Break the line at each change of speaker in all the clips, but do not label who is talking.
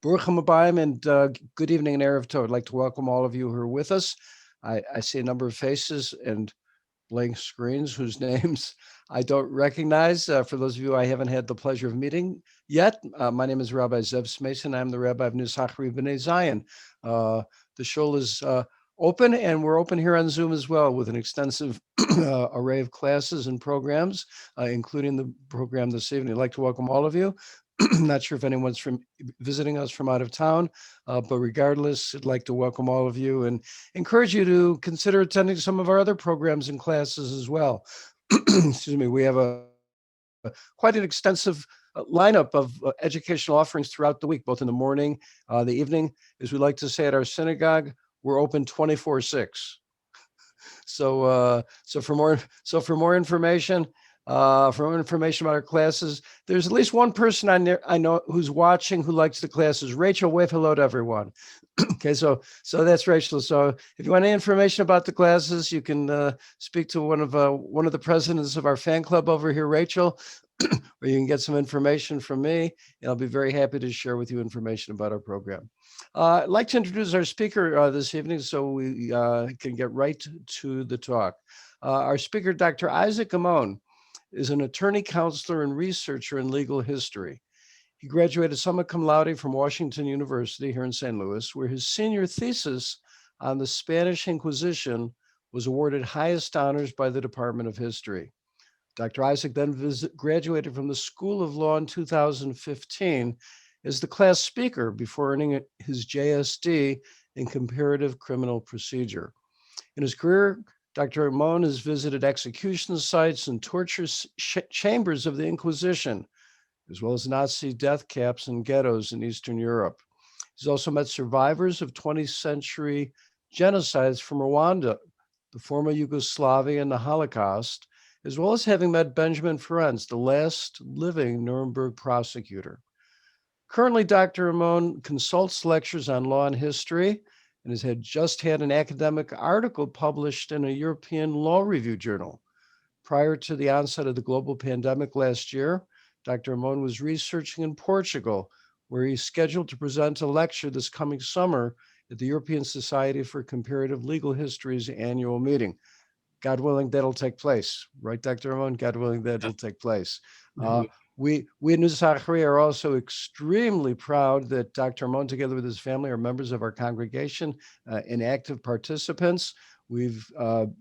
Baruch Habayim, and good evening and Erev Tov. I'd like to welcome all of you who are with us. I see a number of faces and blank screens whose names I don't recognize. For those of you I haven't had the pleasure of meeting yet, my name is Rabbi Zev Mason. I'm the Rabbi of New Zachary B'nai Zion. The shul is open, and we're open here on Zoom as well with an extensive array of classes and programs, including the program this evening. I'd like to welcome all of you. Not sure if anyone's visiting us from out of town, but regardless, I'd like to welcome all of you and encourage you to consider attending some of our other programs and classes as well. Excuse me, we have quite an extensive lineup of educational offerings throughout the week, both in the morning, the evening. As we like to say at our synagogue, we're open 24/6. So for more information, about our classes, there's at least one person I know who's watching who likes the classes. Rachel, wave hello to everyone. Okay, so that's Rachel. So if you want any information about the classes, you can speak to one of the presidents of our fan club over here, Rachel, or you can get some information from me, and I'll be very happy to share with you information about our program. I'd like to introduce our speaker this evening so we can get right to the talk. Our speaker, Dr. Isaac Amon, is an attorney, counselor, and researcher in legal history. He graduated summa cum laude from Washington University here in St. Louis, where his senior thesis on the Spanish Inquisition was awarded highest honors by the Department of History. Dr. Isaac then graduated from the School of Law in 2015 as the class speaker before earning his JSD in comparative criminal procedure. In his career, Dr. Amon has visited execution sites and torture chambers of the Inquisition, as well as Nazi death camps and ghettos in Eastern Europe. He's also met survivors of 20th century genocides from Rwanda, the former Yugoslavia, and the Holocaust, as well as having met Benjamin Ferencz, the last living Nuremberg prosecutor. Currently, Dr. Amon consults lectures on law and history, and has just had an academic article published in a European Law Review journal. Prior to the onset of the global pandemic last year, Dr. Amon was researching in Portugal, where he's scheduled to present a lecture this coming summer at the European Society for Comparative Legal History's annual meeting. God willing, that'll take place, right, Dr. Amon? God willing, that'll take place. We at New Zachary are also extremely proud that Dr. Amon, together with his family, are members of our congregation and active participants. We've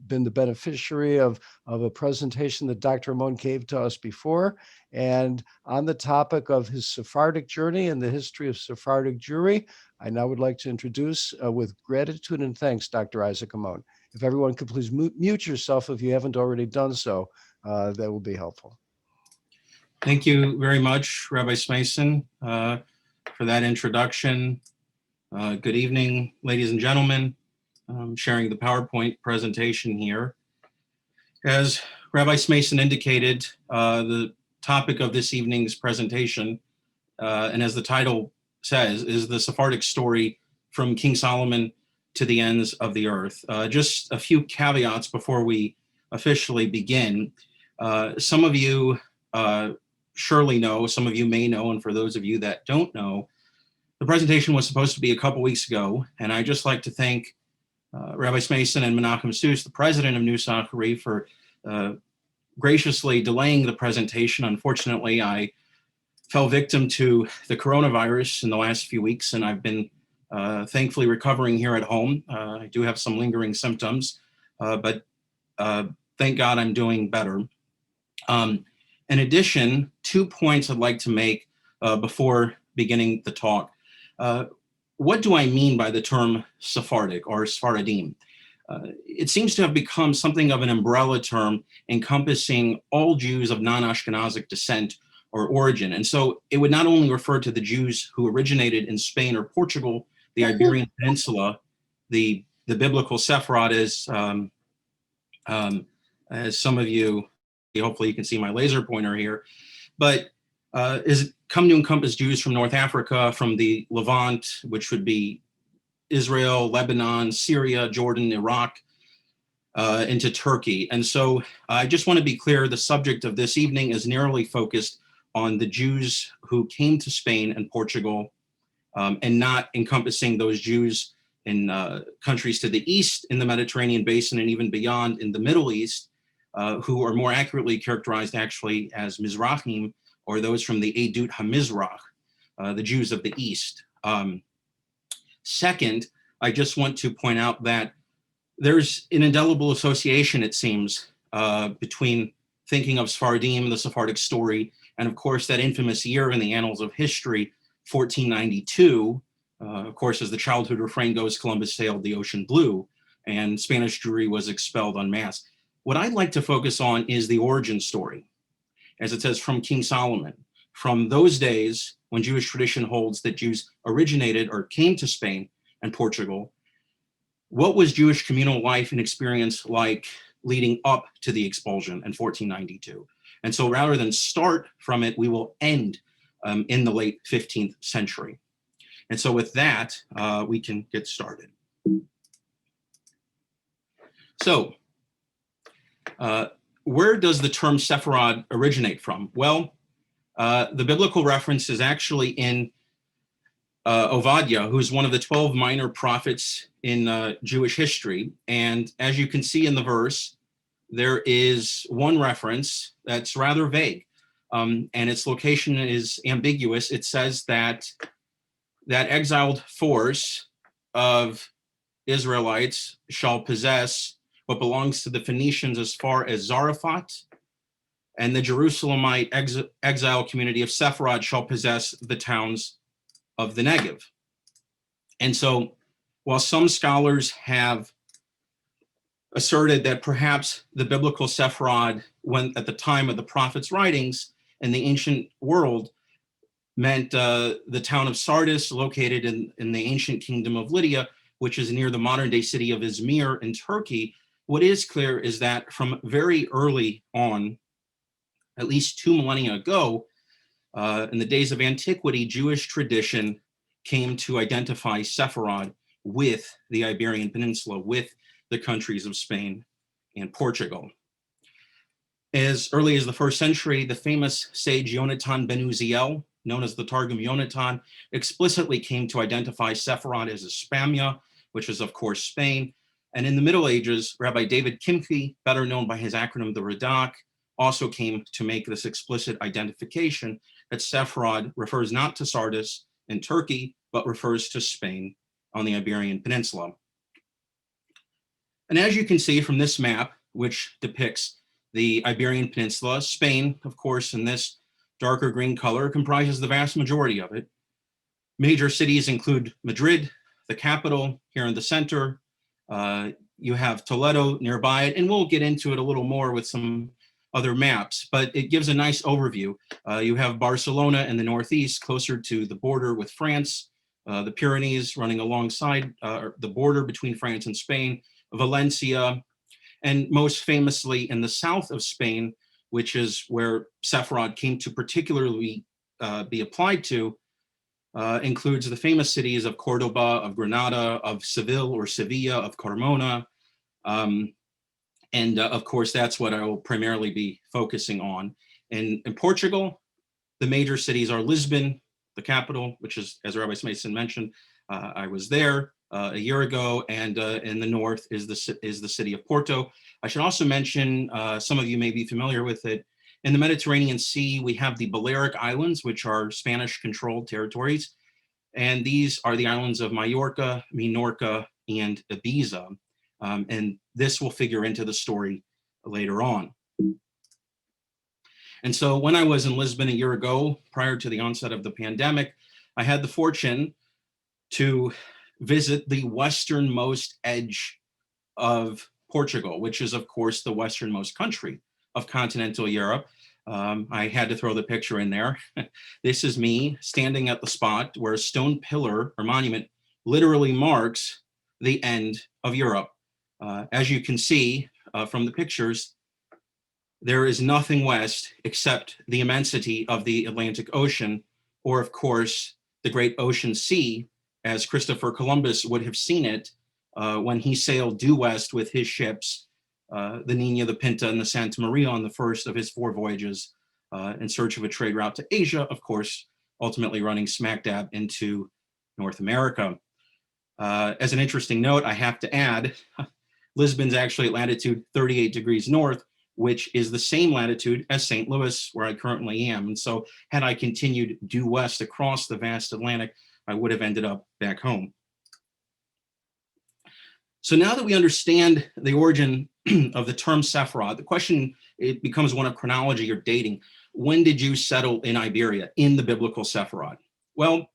been the beneficiary of a presentation that Dr. Amon gave to us before. And on the topic of his Sephardic journey and the history of Sephardic Jewry, I now would like to introduce, with gratitude and thanks, Dr. Isaac Amon. If everyone could please mute yourself if you haven't already done so, that will be helpful.
Thank you very much, Rabbi Smason, for that introduction. Good evening, ladies and gentlemen. I'm sharing the PowerPoint presentation here. As Rabbi Smason indicated, the topic of this evening's presentation, and as the title says, is the Sephardic story from King Solomon to the ends of the earth. Just a few caveats before we officially begin. Some of you surely know, some of you may know, and for those of you that don't know, the presentation was supposed to be a couple weeks ago, and I'd just like to thank Rabbi Smason and Menachem Seuss, the president of New Zachary, for graciously delaying the presentation. Unfortunately, I fell victim to the coronavirus in the last few weeks, and I've been thankfully recovering here at home. I do have some lingering symptoms, but thank God I'm doing better. In addition, 2 points I'd like to make before beginning the talk. What do I mean by the term Sephardic or Sephardim? It seems to have become something of an umbrella term encompassing all Jews of non-Ashkenazic descent or origin. And so it would not only refer to the Jews who originated in Spain or Portugal, the Iberian Peninsula, the biblical Sepharad, as some of you, hopefully you can see my laser pointer here, but is come to encompass Jews from North Africa, from the Levant, which would be Israel, Lebanon, Syria, Jordan, Iraq, into Turkey. And so I just want to be clear, the subject of this evening is narrowly focused on the Jews who came to Spain and Portugal and not encompassing those Jews in countries to the east in the Mediterranean basin and even beyond in the Middle East, who are more accurately characterized actually as Mizrahim, or those from the Edut HaMizrach, the Jews of the East. Second, I just want to point out that there's an indelible association, it seems, between thinking of Sephardim, the Sephardic story, and of course that infamous year in the annals of history, 1492. Of course, as the childhood refrain goes, Columbus sailed the ocean blue, and Spanish Jewry was expelled en masse. What I'd like to focus on is the origin story, as it says from King Solomon. From those days when Jewish tradition holds that Jews originated or came to Spain and Portugal, what was Jewish communal life and experience like leading up to the expulsion in 1492? And so rather than start from it, we will end in the late 15th century. And so with that, we can get started. So where does the term Sepharad originate from? Well, the biblical reference is actually in Obadiah, who's one of the 12 minor prophets in Jewish history. And as you can see in the verse, there is one reference that's rather vague, and its location is ambiguous. It says that that exiled force of Israelites shall possess what belongs to the Phoenicians as far as Zarephath, and the Jerusalemite exile community of Sepharad shall possess the towns of the Negev. And so while some scholars have asserted that perhaps the biblical Sepharad, when at the time of the prophet's writings in the ancient world, meant the town of Sardis, located in the ancient kingdom of Lydia, which is near the modern day city of Izmir in Turkey, what is clear is that from very early on, at least 2 millennia ago, in the days of antiquity, Jewish tradition came to identify Sepharad with the Iberian Peninsula, with the countries of Spain and Portugal. As early as the 1st century, the famous sage Yonatan ben Uziel, known as the Targum Yonatan, explicitly came to identify Sepharad as Hispania, which is of course Spain. And in the Middle Ages, Rabbi David Kimche, better known by his acronym the Radak, also came to make this explicit identification that Sepharad refers not to Sardis in Turkey, but refers to Spain on the Iberian Peninsula. And as you can see from this map, which depicts the Iberian Peninsula, Spain, of course, in this darker green color, comprises the vast majority of it. Major cities include Madrid, the capital, here in the center. You have Toledo nearby it, and we'll get into it a little more with some other maps, but it gives a nice overview. You have Barcelona in the northeast, closer to the border with France, the Pyrenees running alongside the border between France and Spain, Valencia, and most famously in the south of Spain, which is where Sepharad came to particularly be applied to, includes the famous cities of Cordoba, of Granada, of Seville or Sevilla, of Carmona. And of course, that's what I will primarily be focusing on. In Portugal, the major cities are Lisbon, the capital, which is, as Rabbi Mason mentioned, I was there a year ago, and in the north is the city of Porto. I should also mention, some of you may be familiar with it, in the Mediterranean Sea, we have the Balearic Islands, which are Spanish-controlled territories, and these are the islands of Majorca, Minorca, and Ibiza. And this will figure into the story later on. And so when I was in Lisbon a year ago, prior to the onset of the pandemic, I had the fortune to visit the westernmost edge of Portugal, which is, of course, the westernmost country of continental Europe. I had to throw the picture in there. This is me standing at the spot where a stone pillar or monument literally marks the end of Europe. As you can see from the pictures, there is nothing west except the immensity of the Atlantic Ocean, or of course, the great ocean sea, as Christopher Columbus would have seen it when he sailed due west with his ships, the Nina, the Pinta, and the Santa Maria on the first of his 4 voyages in search of a trade route to Asia, of course, ultimately running smack dab into North America. As an interesting note, I have to add, Lisbon's actually at latitude 38 degrees north, which is the same latitude as St. Louis, where I currently am. And so had I continued due west across the vast Atlantic, I would have ended up back home. So now that we understand the origin of the term Sepharad, the question, it becomes one of chronology or dating. When did Jews settle in Iberia in the biblical Sepharad? Well,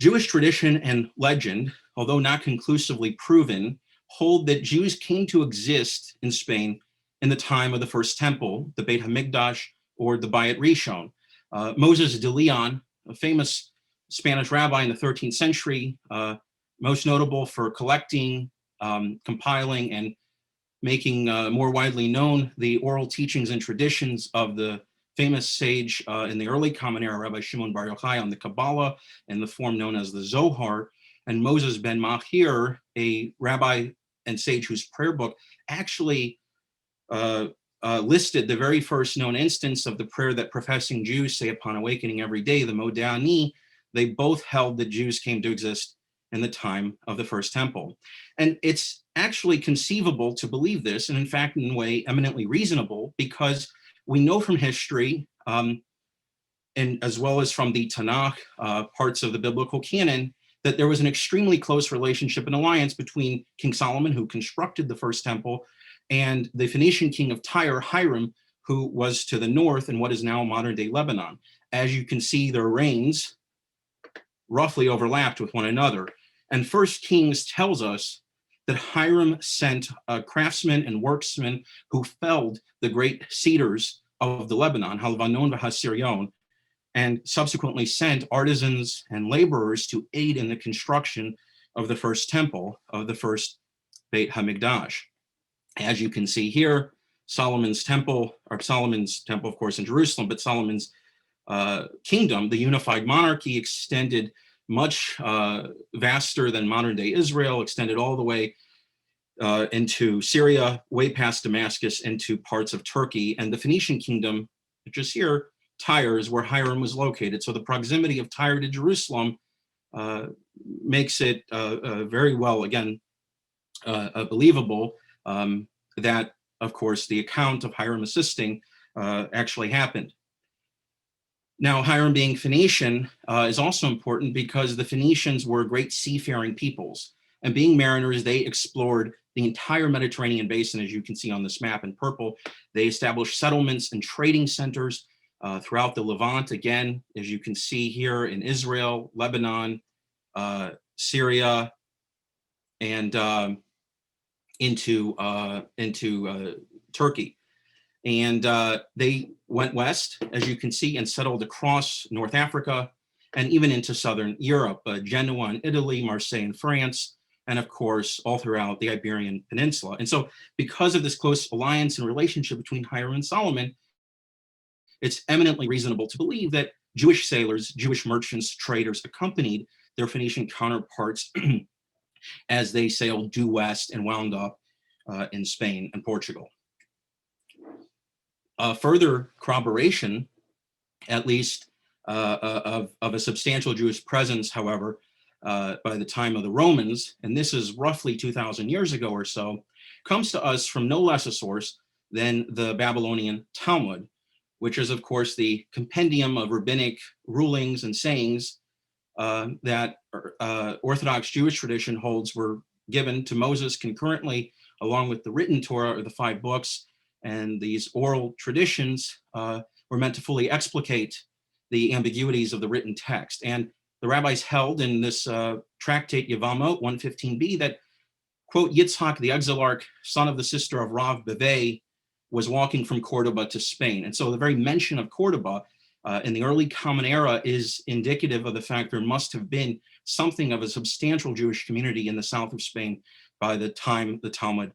Jewish tradition and legend, although not conclusively proven, hold that Jews came to exist in Spain in the time of the First Temple, the Beit HaMikdash, or the Bayit Rishon. Moses de Leon, a famous Spanish rabbi in the 13th century, most notable for collecting, compiling, and making more widely known the oral teachings and traditions of the famous sage in the early Common Era, Rabbi Shimon Bar Yochai, on the Kabbalah in the form known as the Zohar, and Moses ben Machir, a rabbi and sage whose prayer book actually listed the very first known instance of the prayer that professing Jews say upon awakening every day, the Modeh Ani. They both held that Jews came to exist in the time of the First Temple. And it's actually conceivable to believe this, and in fact, in a way, eminently reasonable, because we know from history, and as well as from the Tanakh, parts of the biblical canon, that there was an extremely close relationship and alliance between King Solomon, who constructed the First Temple, and the Phoenician king of Tyre, Hiram, who was to the north in what is now modern-day Lebanon. As you can see, their reigns roughly overlapped with one another. And First Kings tells us that Hiram sent craftsmen and worksmen who felled the great cedars of the Lebanon, Halvanon v'Hasirion, and subsequently sent artisans and laborers to aid in the construction of the first temple, of the first Beit HaMikdash. As you can see here, Solomon's temple, of course, in Jerusalem, but Solomon's kingdom, the unified monarchy, extended much vaster than modern day Israel, extended all the way into Syria, way past Damascus, into parts of Turkey. And the Phoenician kingdom, which is here, Tyre, is where Hiram was located. So the proximity of Tyre to Jerusalem makes it very well, again, believable that, of course, the account of Hiram assisting actually happened. Now, Hiram being Phoenician is also important because the Phoenicians were great seafaring peoples. And being mariners, they explored the entire Mediterranean basin, as you can see on this map in purple. They established settlements and trading centers throughout the Levant, again, as you can see here in Israel, Lebanon, Syria, and into Turkey. And they went west, as you can see, and settled across North Africa and even into southern Europe, Genoa in Italy, Marseille in France, and of course, all throughout the Iberian Peninsula. And so because of this close alliance and relationship between Hiram and Solomon, it's eminently reasonable to believe that Jewish sailors, Jewish merchants, traders accompanied their Phoenician counterparts as they sailed due west and wound up in Spain and Portugal. Further corroboration, at least of a substantial Jewish presence, however, by the time of the Romans, and this is roughly 2,000 years ago or so, comes to us from no less a source than the Babylonian Talmud, which is, of course, the compendium of rabbinic rulings and sayings that Orthodox Jewish tradition holds were given to Moses concurrently, along with the written Torah, or the 5 books. And these oral traditions were meant to fully explicate the ambiguities of the written text. And the rabbis held in this tractate Yevamot 115b that, quote, Yitzhak, the exilarch, son of the sister of Rav Bevei, was walking from Cordoba to Spain. And so the very mention of Cordoba in the early Common Era is indicative of the fact there must have been something of a substantial Jewish community in the south of Spain by the time the Talmud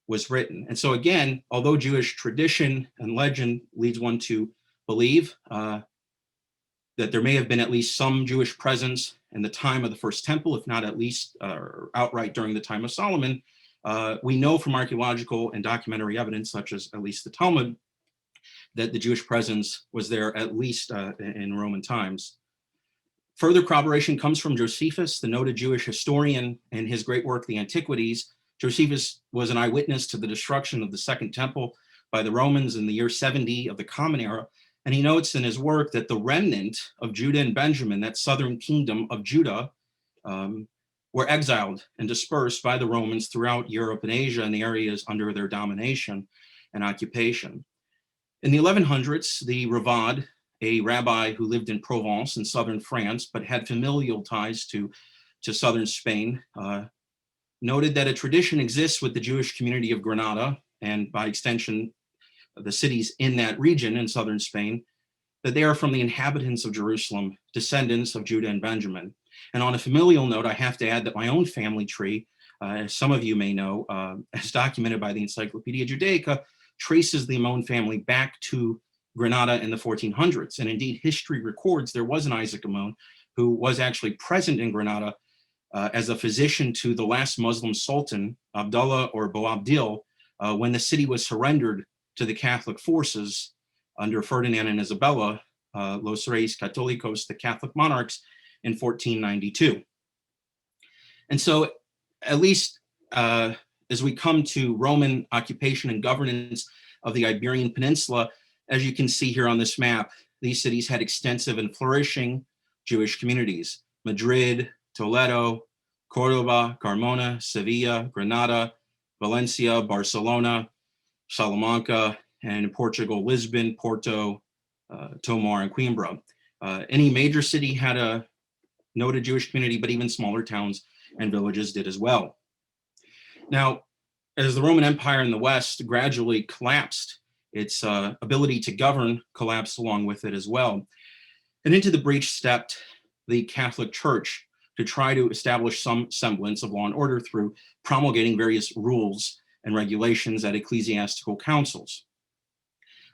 was written. And so again, although Jewish tradition and legend leads one to believe that there may have been at least some Jewish presence in the time of the First Temple, if not at least outright during the time of Solomon, we know from archaeological and documentary evidence, such as at least the Talmud, that the Jewish presence was there at least in Roman times. Further corroboration comes from Josephus, the noted Jewish historian, in his great work, The Antiquities. Josephus was an eyewitness to the destruction of the Second Temple by the Romans in the year 70 of the Common Era. And he notes in his work that the remnant of Judah and Benjamin, that southern kingdom of Judah, were exiled and dispersed by the Romans throughout Europe and Asia and the areas under their domination and occupation. In the 1100s, the Ravad, a rabbi who lived in Provence in southern France, but had familial ties to southern Spain, noted that a tradition exists with the Jewish community of Granada, and by extension, the cities in that region in southern Spain, that they are from the inhabitants of Jerusalem, descendants of Judah and Benjamin. And on a familial note, I have to add that my own family tree, as some of you may know, as documented by the Encyclopedia Judaica, traces the Amon family back to Granada in the 1400s. And indeed, history records there was an Isaac Amon who was actually present in Granada as a physician to the last Muslim sultan, Abdullah or Boabdil, when the city was surrendered to the Catholic forces under Ferdinand and Isabella, Los Reyes Católicos, the Catholic monarchs, in 1492. And so, at least as we come to Roman occupation and governance of the Iberian Peninsula, as you can see here on this map, these cities had extensive and flourishing Jewish communities: Madrid, Toledo, Cordoba, Carmona, Sevilla, Granada, Valencia, Barcelona, Salamanca, and in Portugal, Lisbon, Porto, Tomar, and Coimbra. Any major city had a noted Jewish community, but even smaller towns and villages did as well. Now, as the Roman Empire in the West gradually collapsed, its ability to govern collapsed along with it as well. And into the breach stepped the Catholic Church to try to establish some semblance of law and order through promulgating various rules and regulations at ecclesiastical councils.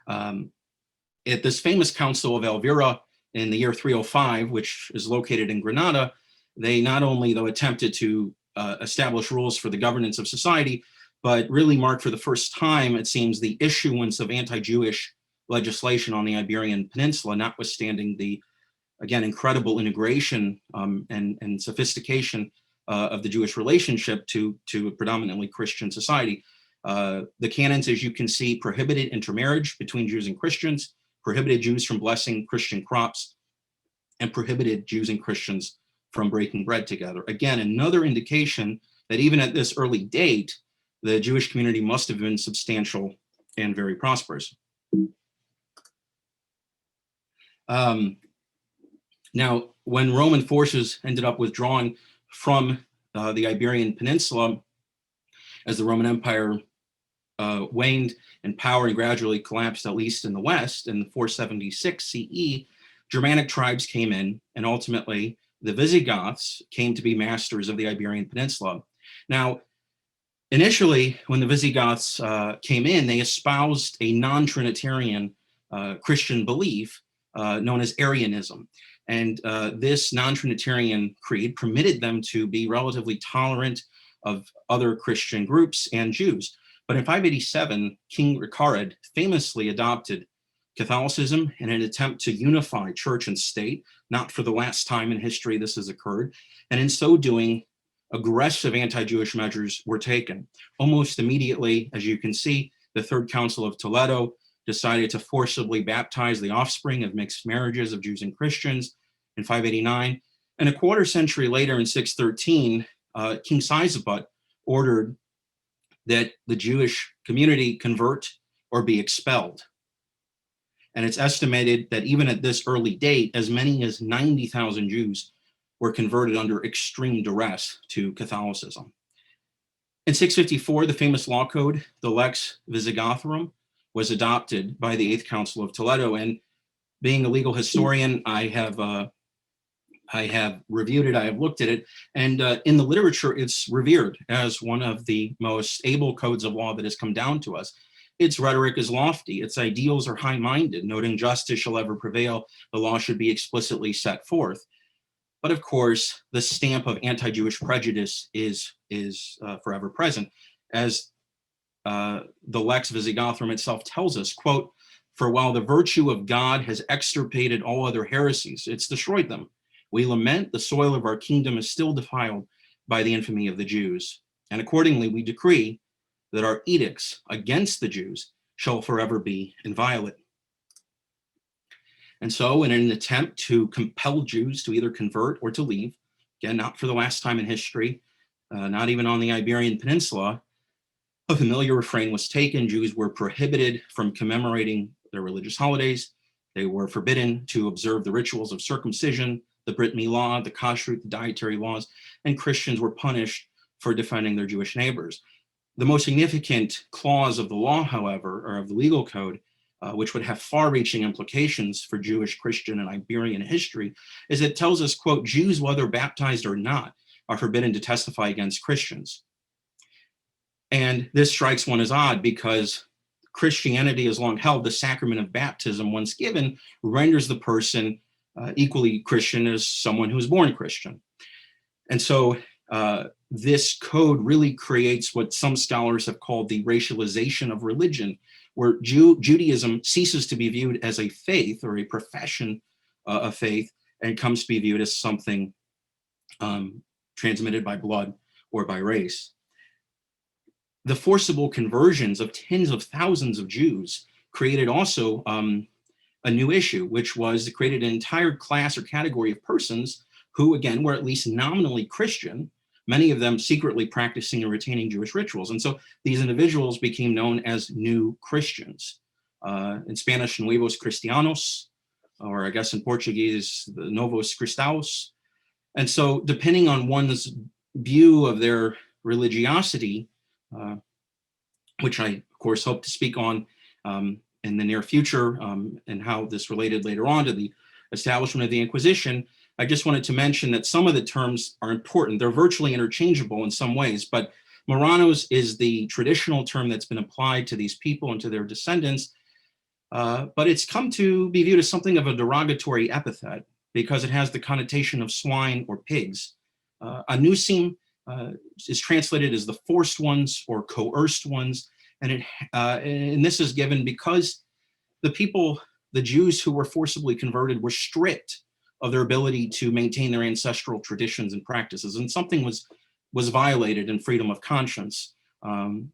At this famous Council of Elvira in the year 305, which is located in Granada, they not only, though, attempted to establish rules for the governance of society, but really marked for the first time, it seems, the issuance of anti-Jewish legislation on the Iberian Peninsula, notwithstanding the, again, incredible integration and sophistication of the Jewish relationship to a predominantly Christian society. The canons, as you can see, prohibited intermarriage between Jews and Christians, prohibited Jews from blessing Christian crops, and prohibited Jews and Christians from breaking bread together. Again, another indication that even at this early date, the Jewish community must have been substantial and very prosperous. Now, when Roman forces ended up withdrawing from the Iberian Peninsula, as the Roman Empire waned in power and gradually collapsed, at least in the West, in 476 CE, Germanic tribes came in, and ultimately the Visigoths came to be masters of the Iberian Peninsula. Now, initially, when the Visigoths came in, they espoused a non-Trinitarian Christian belief known as Arianism. And this non-Trinitarian creed permitted them to be relatively tolerant of other Christian groups and Jews. But in 587, King Ricarid famously adopted Catholicism in an attempt to unify church and state. Not for the last time in history this has occurred. And in so doing, aggressive anti-Jewish measures were taken. Almost immediately, as you can see, the Third Council of Toledo decided to forcibly baptize the offspring of mixed marriages of Jews and Christians in 589. And a quarter century later, in 613, King Sigismund ordered that the Jewish community convert or be expelled. And it's estimated that even at this early date, as many as 90,000 Jews were converted under extreme duress to Catholicism. In 654, the famous law code, the Lex Visigothorum, was adopted by the Eighth Council of Toledo. And being a legal historian, I have reviewed it, I have looked at it, and in the literature, it's revered as one of the most able codes of law that has come down to us. Its rhetoric is lofty, its ideals are high-minded, noting justice shall ever prevail, the law should be explicitly set forth. But of course, the stamp of anti-Jewish prejudice is forever present. As the Lex Visigothorum itself tells us, quote, "For while the virtue of God has extirpated all other heresies, it's destroyed them. We lament the soil of our kingdom is still defiled by the infamy of the Jews. And accordingly, we decree that our edicts against the Jews shall forever be inviolate. And so, in an attempt to compel Jews to either convert or to leave, again, not for the last time in history, not even on the Iberian Peninsula, a familiar refrain was taken. Jews were prohibited from commemorating their religious holidays. They were forbidden to observe the rituals of circumcision, the Brit Milah, the Kashrut, the dietary laws, and Christians were punished for defending their Jewish neighbors. The most significant clause of the law, however, or of the legal code, which would have far-reaching implications for Jewish, Christian, and Iberian history, is it tells us, quote, Jews, whether baptized or not, are forbidden to testify against Christians. And this strikes one as odd because Christianity has long held the sacrament of baptism, once given, renders the person equally Christian as someone who is born Christian. And so this code really creates what some scholars have called the racialization of religion, where Judaism ceases to be viewed as a faith or a profession of faith and comes to be viewed as something transmitted by blood or by race. The forcible conversions of tens of thousands of Jews created also a new issue, which was it created an entire class or category of persons who, again, were at least nominally Christian, many of them secretly practicing and retaining Jewish rituals. And so these individuals became known as new Christians. In Spanish, Nuevos Cristianos, or I guess in Portuguese, the Novos Cristãos. And so depending on one's view of their religiosity, which I, of course, hope to speak on in the near future, and how this related later on to the establishment of the Inquisition, I just wanted to mention that some of the terms are important. They're virtually interchangeable in some ways, but Marranos is the traditional term that's been applied to these people and to their descendants, but it's come to be viewed as something of a derogatory epithet because it has the connotation of swine or pigs. Anusim is translated as the forced ones or coerced ones, and this is given because the people, the Jews who were forcibly converted, were stripped of their ability to maintain their ancestral traditions and practices, and something was violated in freedom of conscience.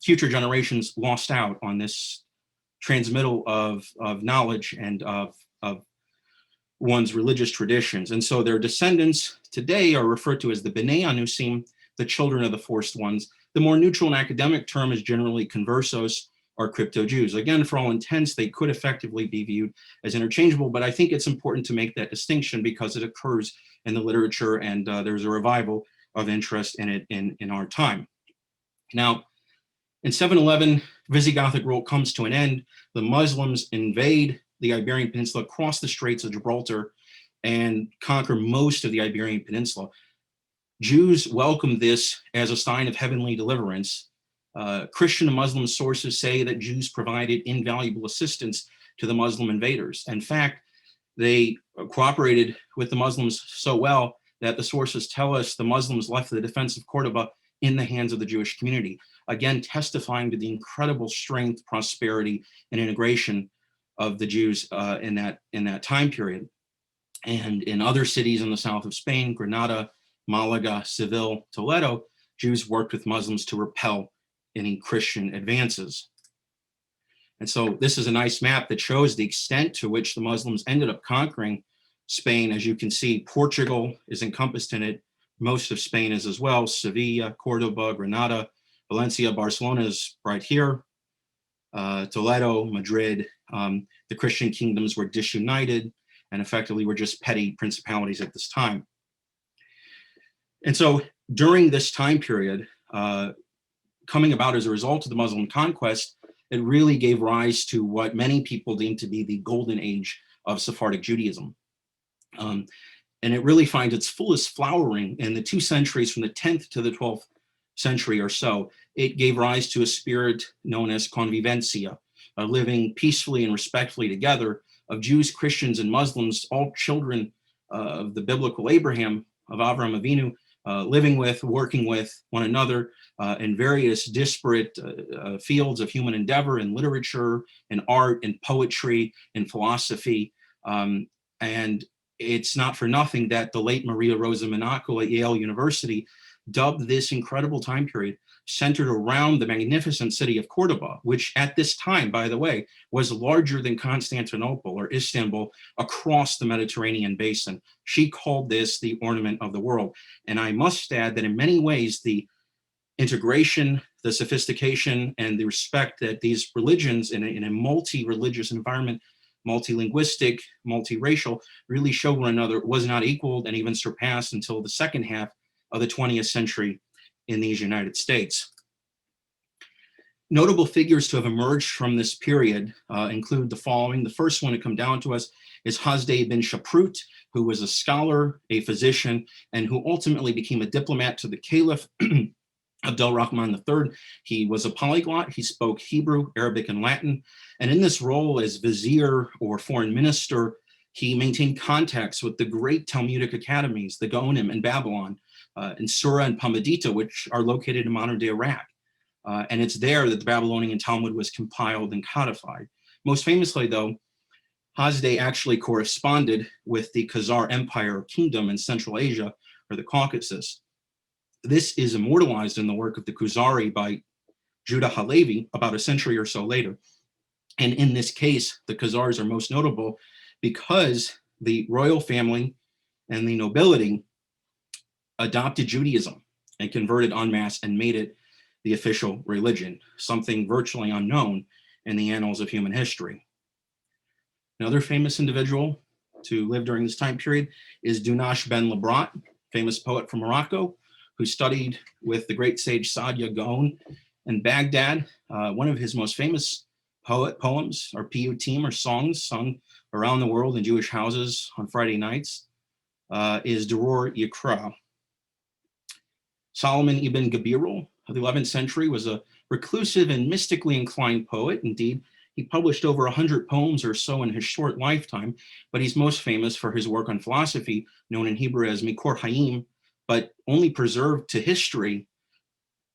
Future generations lost out on this transmittal of knowledge and of one's religious traditions, and so their descendants today are referred to as the Bnei Anusim, the children of the forced ones. The more neutral and academic term is generally conversos, or crypto-Jews. Again, for all intents, they could effectively be viewed as interchangeable, but I think it's important to make that distinction because it occurs in the literature, and there's a revival of interest in it in our time. Now, in 711, Visigothic rule comes to an end. The Muslims invade the Iberian Peninsula, cross the Straits of Gibraltar, and conquer most of the Iberian Peninsula. Jews welcome this as a sign of heavenly deliverance. Christian and Muslim sources say that Jews provided invaluable assistance to the Muslim invaders. In fact, they cooperated with the Muslims so well that the sources tell us the Muslims left the defense of Cordoba in the hands of the Jewish community, again testifying to the incredible strength, prosperity, and integration of the Jews in that time period. And in other cities in the south of Spain, Granada, Malaga, Seville, Toledo, Jews worked with Muslims to repel any Christian advances. And so this is a nice map that shows the extent to which the Muslims ended up conquering Spain. As you can see, Portugal is encompassed in it. Most of Spain is as well. Sevilla, Cordoba, Granada, Valencia, Barcelona is right here. Toledo, Madrid. The Christian kingdoms were disunited and effectively were just petty principalities at this time. And so during this time period, coming about as a result of the Muslim conquest, it really gave rise to what many people deem to be the golden age of Sephardic Judaism. And it really finds its fullest flowering in the 2 centuries from the 10th to the 12th century or so. It gave rise to a spirit known as convivencia, living peacefully and respectfully together of Jews, Christians, and Muslims, all children of the biblical Abraham, of Avraham Avinu, living with, working with one another in various disparate fields of human endeavor, in literature, in art, in poetry, in philosophy. And it's not for nothing that the late Maria Rosa Monaco at Yale University dubbed this incredible time period centered around the magnificent city of Cordoba, which at this time, by the way, was larger than Constantinople or Istanbul across the Mediterranean basin. She called this the ornament of the world. And I must add that in many ways, the integration, the sophistication, and the respect that these religions in a multi-religious environment, multilinguistic, multiracial, really show one another was not equaled and even surpassed until the second half of the 20th century in these United States. Notable figures to have emerged from this period include the following. The first one to come down to us is Hasdai bin Shaprut, who was a scholar, a physician, and who ultimately became a diplomat to the Caliph Abdul Rahman III. He was a polyglot. He spoke Hebrew, Arabic, and Latin. And in this role as vizier or foreign minister, he maintained contacts with the great Talmudic academies, the Gaonim in Babylon, in Sura and Pamadita, which are located in modern-day Iraq. And it's there that the Babylonian Talmud was compiled and codified. Most famously, though, Hasdai actually corresponded with the Khazar Empire or kingdom in Central Asia, or the Caucasus. This is immortalized in the work of the Kuzari by Judah Halevi about a century or so later. And in this case, the Khazars are most notable because the royal family and the nobility adopted Judaism and converted en masse and made it the official religion, something virtually unknown in the annals of human history. Another famous individual to live during this time period is Dunash ben Labrat, famous poet from Morocco, who studied with the great sage Saadia Gaon in Baghdad. One of his most famous poems or piyutim or songs sung around the world in Jewish houses on Friday nights is Durur Yikra. Solomon ibn Gabirol of the 11th century was a reclusive and mystically inclined poet. Indeed, he published over 100 poems or so in his short lifetime, but he's most famous for his work on philosophy, known in Hebrew as Mikor Hayim, but only preserved to history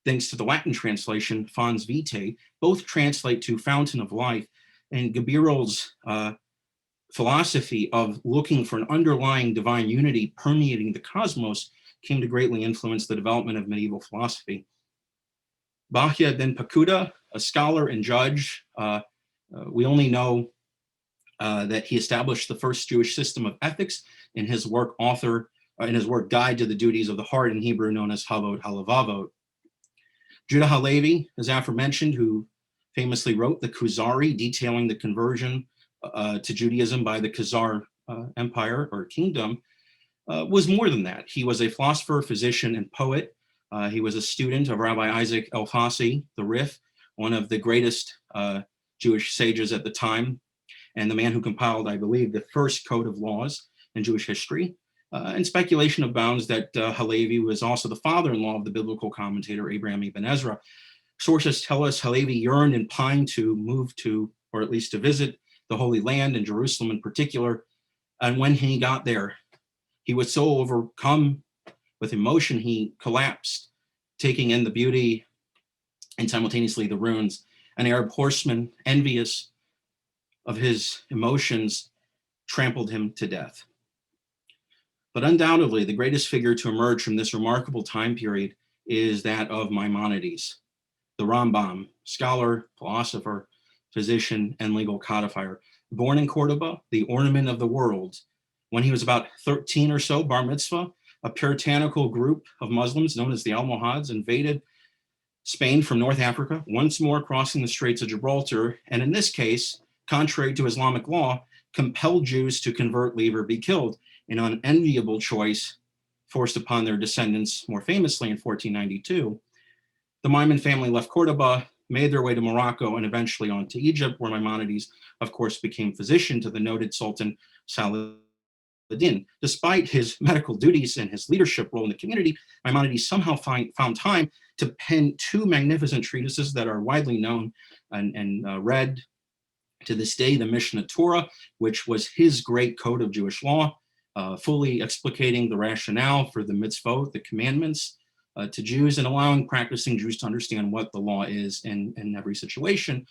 thanks to the Latin translation, Fons Vitae. Both translate to fountain of life. And Gabirol's philosophy of looking for an underlying divine unity permeating the cosmos came to greatly influence the development of medieval philosophy. Bahya ben Pakuda, a scholar and judge, we only know that he established the first Jewish system of ethics in his work Guide to the Duties of the Heart, in Hebrew known as Havod Halavavot. Judah Halevi, as aforementioned, who famously wrote the Kuzari detailing the conversion to Judaism by the Khazar Empire or kingdom, was more than that. He was a philosopher, physician, and poet. He was a student of Rabbi Isaac El-Fassi, the Rif, one of the greatest Jewish sages at the time, and the man who compiled, I believe, the first code of laws in Jewish history. And speculation abounds that Halevi was also the father-in-law of the biblical commentator Abraham ibn Ezra. Sources tell us Halevi yearned and pined to move to, or at least to visit, the Holy Land and Jerusalem in particular. And when he got there, he was so overcome with emotion, he collapsed, taking in the beauty and simultaneously the ruins. An Arab horseman, envious of his emotions, trampled him to death. But undoubtedly, the greatest figure to emerge from this remarkable time period is that of Maimonides, the Rambam, scholar, philosopher, physician, and legal codifier. Born in Cordoba, the ornament of the world, when he was about 13 or so, bar mitzvah, a puritanical group of Muslims known as the Almohads invaded Spain from North Africa, once more crossing the Straits of Gibraltar, and in this case, contrary to Islamic law, compelled Jews to convert, leave, or be killed, an unenviable choice forced upon their descendants more famously in 1492. The Maimon family left Cordoba, made their way to Morocco, and eventually on to Egypt, where Maimonides, of course, became physician to the noted Sultan Saladin. Despite his medical duties and his leadership role in the community, Maimonides somehow found time to pen two magnificent treatises that are widely known and read to this day, the Mishnah Torah, which was his great code of Jewish law, fully explicating the rationale for the mitzvot, the commandments, to Jews, and allowing practicing Jews to understand what the law is in every situation.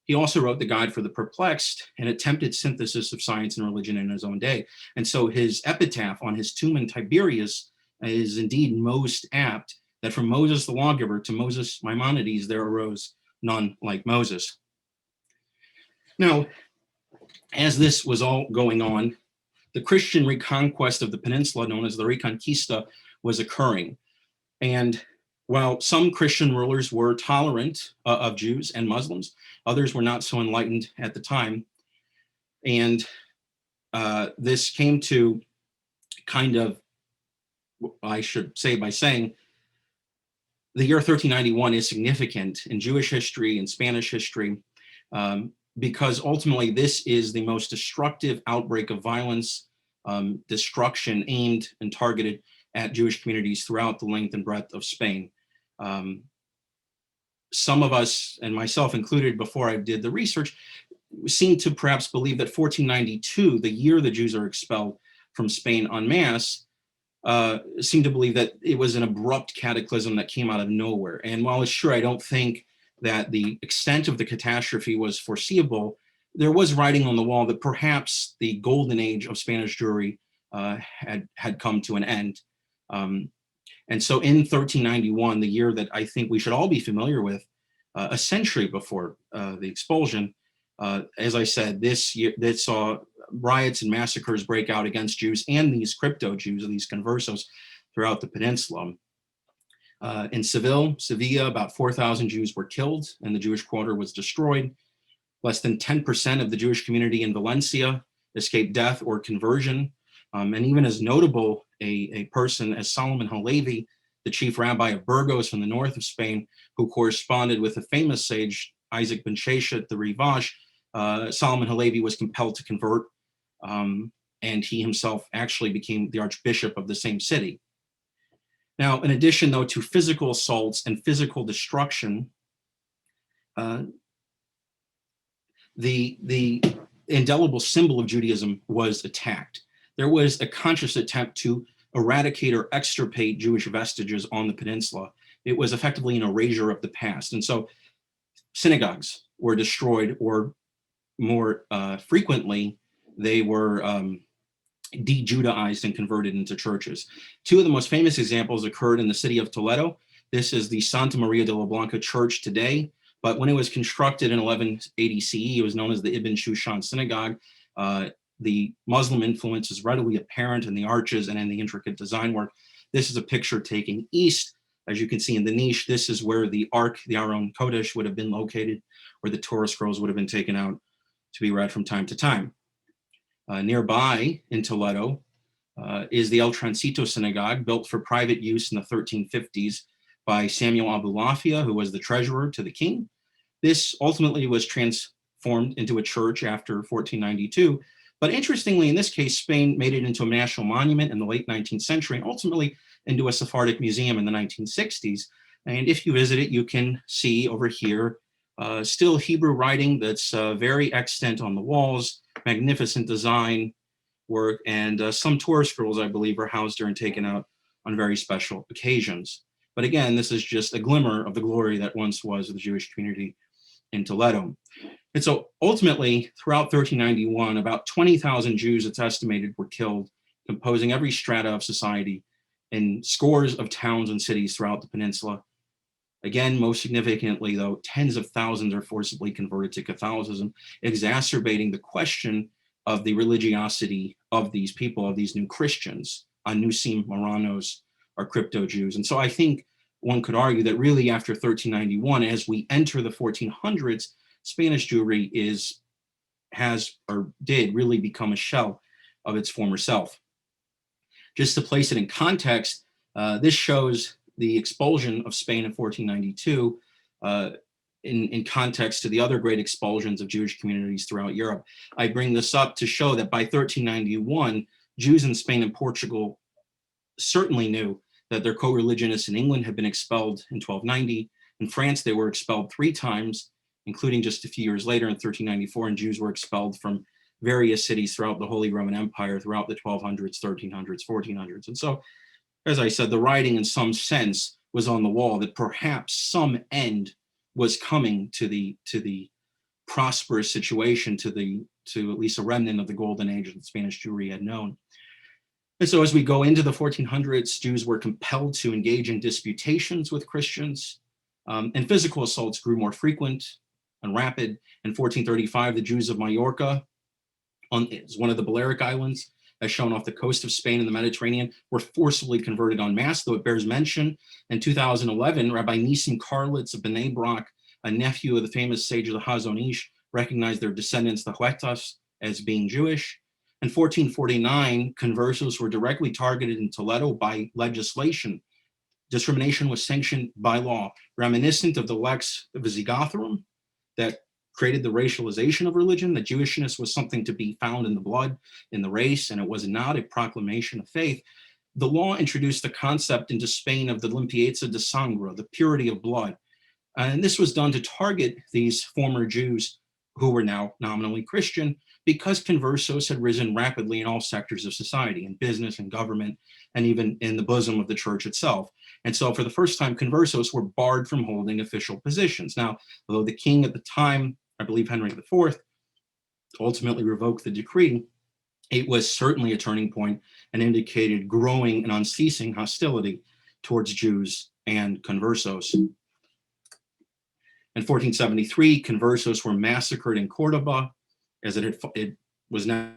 He also wrote the Guide for the Perplexed, an attempted synthesis of science and religion in his own day. And so his epitaph on his tomb in Tiberias is indeed most apt, that from Moses the lawgiver to Moses Maimonides, there arose none like Moses. Now, as this was all going on, the Christian reconquest of the peninsula, known as the Reconquista, was occurring. And while some Christian rulers were tolerant of Jews and Muslims, others were not so enlightened at the time. And this came to kind of, I should say by saying, the year 1391 is significant in Jewish history and Spanish history, because ultimately this is the most destructive outbreak of violence, destruction aimed and targeted at Jewish communities throughout the length and breadth of Spain. Some of us, and myself included before I did the research, seem to perhaps believe that 1492, the year the Jews are expelled from Spain en masse, seem to believe that it was an abrupt cataclysm that came out of nowhere. And while it's true, I don't think that the extent of the catastrophe was foreseeable, there was writing on the wall that perhaps the golden age of Spanish Jewry had come to an end. And so in 1391, the year that I think we should all be familiar with, a century before the expulsion, as I said, this year that saw riots and massacres break out against Jews and these crypto-Jews, or these conversos, throughout the peninsula. In Sevilla, about 4,000 Jews were killed and the Jewish quarter was destroyed. Less than 10% of the Jewish community in Valencia escaped death or conversion. And even as notable a person as Solomon Halevi, the chief rabbi of Burgos from the north of Spain, who corresponded with the famous sage Isaac ben Sheshet, the Rivash, Solomon Halevi was compelled to convert, and he himself actually became the archbishop of the same city. Now, in addition, though, to physical assaults and physical destruction, the indelible symbol of Judaism was attacked. There was a conscious attempt to eradicate or extirpate Jewish vestiges on the peninsula. It was effectively an erasure of the past. And so synagogues were destroyed, or more frequently, they were de-Judaized and converted into churches. Two of the most famous examples occurred in the city of Toledo. This is the Santa Maria de la Blanca church today, but when it was constructed in 1180 CE, it was known as the Ibn Shushan synagogue. The Muslim influence is readily apparent in the arches and in the intricate design work. This is a picture taken east. As you can see in the niche, this is where the Ark, the Aron Kodesh, would have been located, where the Torah scrolls would have been taken out to be read from time to time. Nearby in Toledo is the El Transito synagogue, built for private use in the 1350s by Samuel Abulafia, who was the treasurer to the king. This ultimately was transformed into a church after 1492. But interestingly, in this case, Spain made it into a national monument in the late 19th century, and ultimately into a Sephardic museum in the 1960s. And if you visit it, you can see over here still Hebrew writing that's very extant on the walls, magnificent design work, and some Torah scrolls, I believe, are housed there and taken out on very special occasions. But again, this is just a glimmer of the glory that once was the Jewish community in Toledo. And so ultimately, throughout 1391, about 20,000 Jews, it's estimated, were killed, composing every strata of society in scores of towns and cities throughout the peninsula. Again, most significantly, though, tens of thousands are forcibly converted to Catholicism, exacerbating the question of the religiosity of these people, of these new Christians, Anusim, Marranos, or crypto-Jews. And so I think one could argue that really after 1391, as we enter the 1400s, Spanish Jewry did really become a shell of its former self. Just to place it in context, this shows the expulsion of Spain in 1492 in context to the other great expulsions of Jewish communities throughout Europe. I bring this up to show that by 1391, Jews in Spain and Portugal certainly knew that their co-religionists in England had been expelled in 1290. In France, they were expelled 3 times, including just a few years later in 1394, and Jews were expelled from various cities throughout the Holy Roman Empire throughout the 1200s, 1300s, 1400s. And so, as I said, the writing in some sense was on the wall that perhaps some end was coming to the prosperous situation to at least a remnant of the golden age that Spanish Jewry had known. And so as we go into the 1400s, Jews were compelled to engage in disputations with Christians, and physical assaults grew more frequent and rapid. In 1435, the Jews of Majorca, one of the Balearic Islands, as shown off the coast of Spain in the Mediterranean, were forcibly converted en masse, though it bears mention. In 2011, Rabbi Nisim Karlitz of Bnei Brak, a nephew of the famous sage of the Hazon Ish, recognized their descendants, the Huetas, as being Jewish. In 1449, conversos were directly targeted in Toledo by legislation. Discrimination was sanctioned by law, reminiscent of the Lex Visigothorum that created the racialization of religion, that Jewishness was something to be found in the blood, in the race, and it was not a proclamation of faith. The law introduced the concept into Spain of the limpieza de sangre, the purity of blood. And this was done to target these former Jews who were now nominally Christian, because conversos had risen rapidly in all sectors of society, in business and government, and even in the bosom of the church itself. And so for the first time, conversos were barred from holding official positions. Now, although the king at the time, I believe Henry IV, ultimately revoked the decree, it was certainly a turning point and indicated growing and unceasing hostility towards Jews and conversos. In 1473, conversos were massacred in Cordoba, as it was now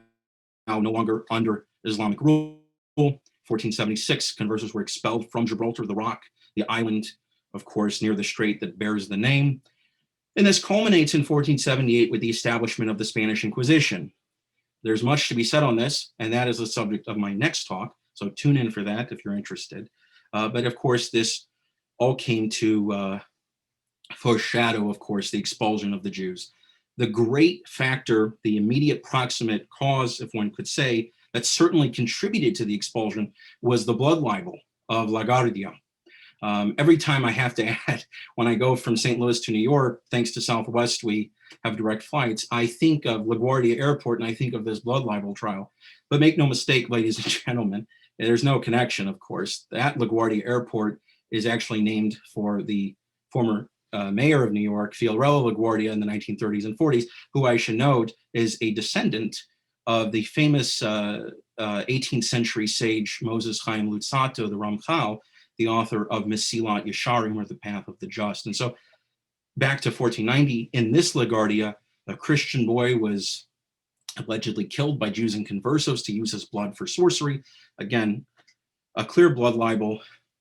no longer under Islamic rule. 1476, conversos were expelled from Gibraltar, the Rock, the island, of course, near the strait that bears the name. And this culminates in 1478 with the establishment of the Spanish Inquisition. There's much to be said on this, and that is the subject of my next talk, so tune in for that if you're interested. But of course, this all came to foreshadow, of course, the expulsion of the Jews. The great factor, the immediate proximate cause, if one could say, that certainly contributed to the expulsion was the blood libel of LaGuardia. Every time I have to add, when I go from St. Louis to New York, thanks to Southwest, we have direct flights, I think of LaGuardia Airport and I think of this blood libel trial. But make no mistake, ladies and gentlemen, there's no connection, of course. That LaGuardia Airport is actually named for the former mayor of New York, Fiorello LaGuardia, in the 1930s and 40s, who I should note is a descendant of the famous 18th century sage Moses Chaim Luzzatto, the Ramchal, the author of Mesilat Yesharim, or the Path of the Just. And so back to 1490, in this LaGuardia, a Christian boy was allegedly killed by Jews and conversos to use his blood for sorcery. Again, a clear blood libel.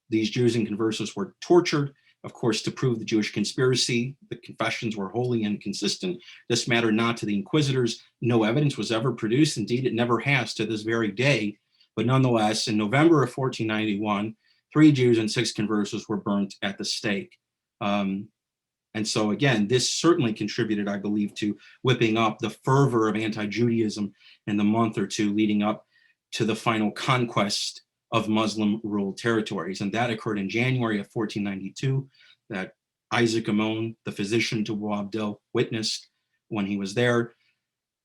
These Jews and conversos were tortured, of course, to prove the Jewish conspiracy. The confessions were wholly inconsistent. This mattered not to the inquisitors. No evidence was ever produced. Indeed, it never has to this very day. But nonetheless, in November of 1491, 3 Jews and 6 conversos were burnt at the stake. And so again, this certainly contributed, I believe, to whipping up the fervor of anti-Judaism in the month or two leading up to the final conquest of Muslim-ruled territories. And that occurred in January of 1492, that Isaac Amon, the physician to Boabdil, witnessed when he was there.